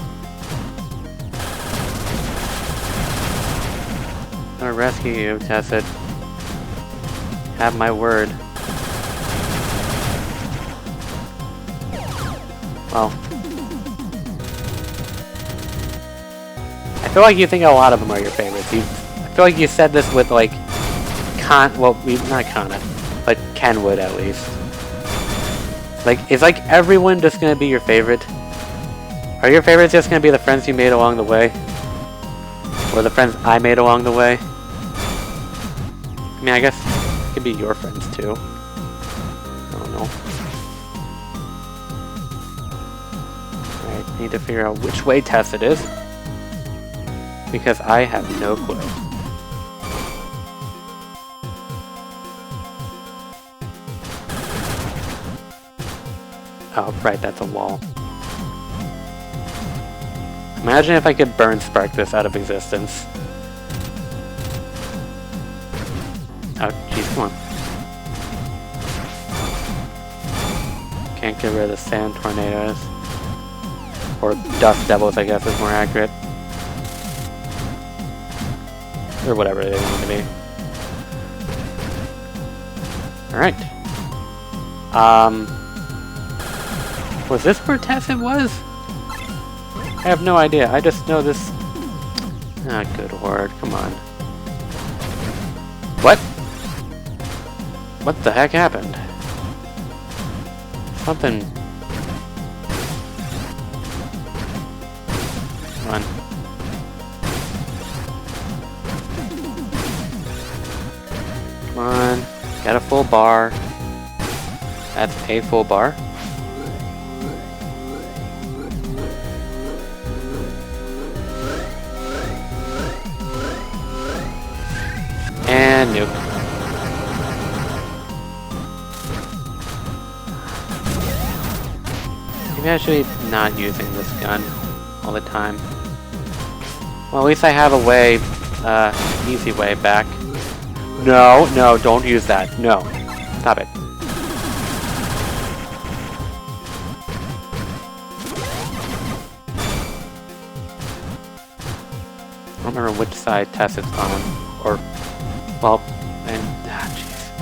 I'm gonna rescue you, Tesset. Have my word. Well, I feel like you think a lot of them are your favorites. I feel like you said this with like not Kana, but Kenwood at least. Like, is like everyone just gonna be your favorite? Are your favorites just gonna be the friends you made along the way? Or the friends I made along the way? I mean, I guess it could be your friends too. I don't know. Alright, need to figure out which way Tesset is. Because I have no clue. Oh, right, that's a wall. Imagine if I could burn spark this out of existence. Oh, jeez, come on. Can't get rid of the sand tornadoes. Or dust devils, I guess is more accurate. Or whatever they want to be. Alright. Was this where Tesset was? I have no idea. I just know this... Ah, good lord. Come on. What? What the heck happened? Something... Come on. Come on. Got a full bar. That's a full bar. And nuke. Maybe I should be not using this gun all the time. Well, at least I have a way, easy way back. No, no, don't use that. No. Stop it. I don't remember which side Tesset's on, or... Well, and jeez.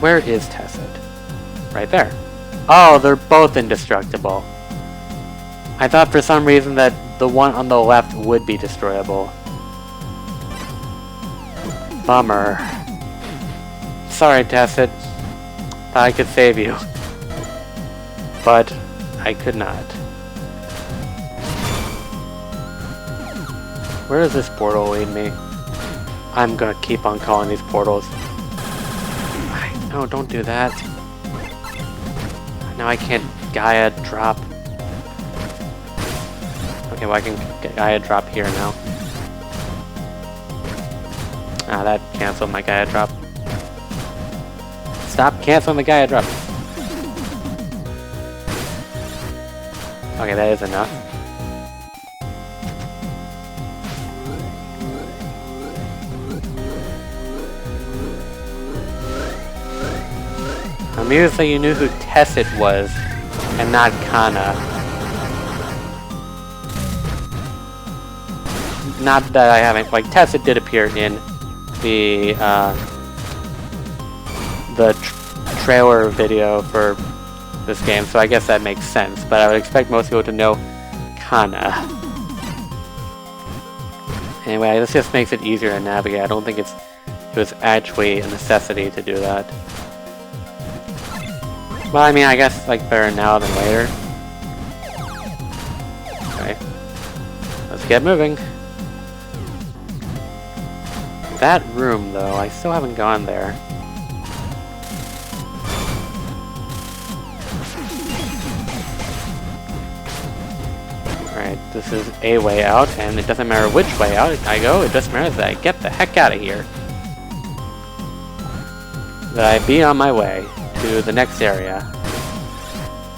Where is Tesset? Right there. Oh, they're both indestructible. I thought for some reason that the one on the left would be destroyable. Bummer. Sorry, Tesset. Thought I could save you. but I could not. Where does this portal lead me? I'm gonna keep on calling these portals. No, don't do that. Now I can't Gaia drop. Okay, well I can Gaia drop here now. Ah, that canceled my Gaia drop. Stop canceling the Gaia drop. Okay, that is enough. I'm amused that you knew who Tessit was, and not Kana. Not that I haven't, like, Tessit did appear in the trailer video for this game, so I guess that makes sense, but I would expect most people to know Kana. Anyway, this just makes it easier to navigate. I don't think it was actually a necessity to do that. Well, I mean, I guess, like, better now than later. Okay. Let's get moving. That room, though, I still haven't gone there. Alright, this is a way out, and it doesn't matter which way out I go, it just matters that I get the heck out of here. That I be on my way to the next area.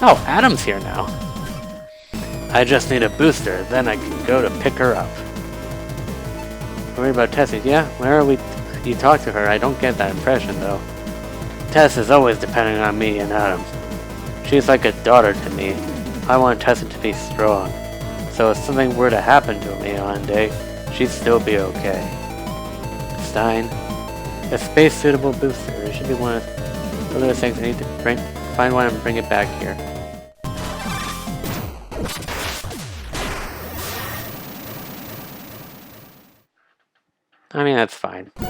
Oh, Adam's here now. I just need a booster, then I can go to pick her up. Worried about Tessie? Yeah, whenever you talk to her, I don't get that impression though. Tess is always depending on me and Adam. She's like a daughter to me. I want Tessa to be strong. So if something were to happen to me one day, she'd still be okay. Stein, a space-suitable booster. It should be one of those things I need to find one and bring it back here. I mean, that's fine. I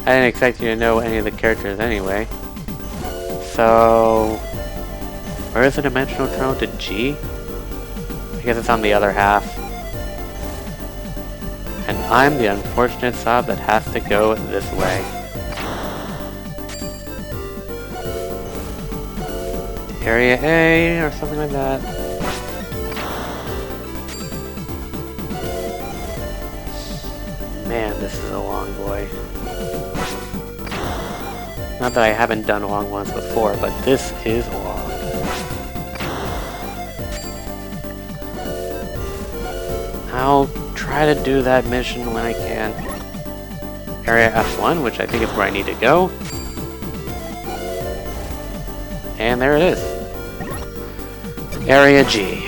didn't expect you to know any of the characters anyway. So, where is the dimensional tunnel to G? I guess it's on the other half. And I'm the unfortunate sob that has to go this way. Area A, or something like that. Man, this is a long boy. Not that I haven't done long ones before, but this is long. I'll try to do that mission when I can. Area F1, which I think is where I need to go. And there it is. Area G.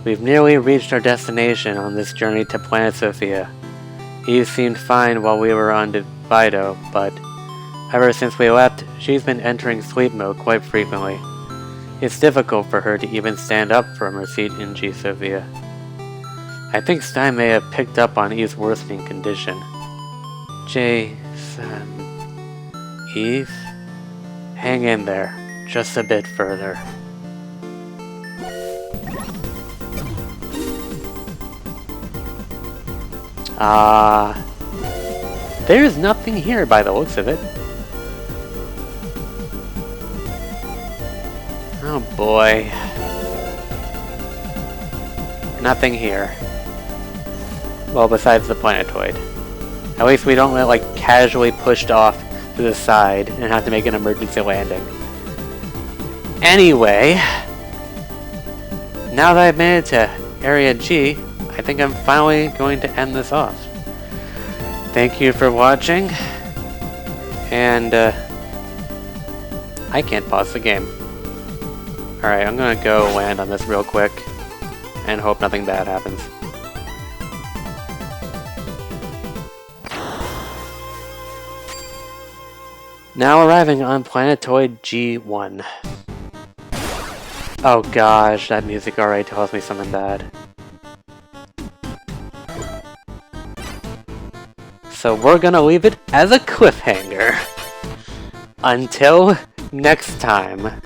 We've nearly reached our destination on this journey to Planet Sophia. Eve seemed fine while we were on Divido, but ever since we left, she's been entering sleep mode quite frequently. It's difficult for her to even stand up from her seat in G Sophia. I think Stein may have picked up on Eve's worsening condition. Jason... Eve? Hang in there, just a bit further. There's nothing here by the looks of it. Oh boy. Nothing here. Well, besides the planetoid. At least we don't get, like, casually pushed off to the side and have to make an emergency landing. Anyway, now that I've made it to Area G, I think I'm finally going to end this off. Thank you for watching, and I can't pause the game. Alright, I'm gonna go land on this real quick and hope nothing bad happens. Now arriving on Planetoid G1. Oh gosh, that music already tells me something bad. So we're gonna leave it as a cliffhanger. Until next time.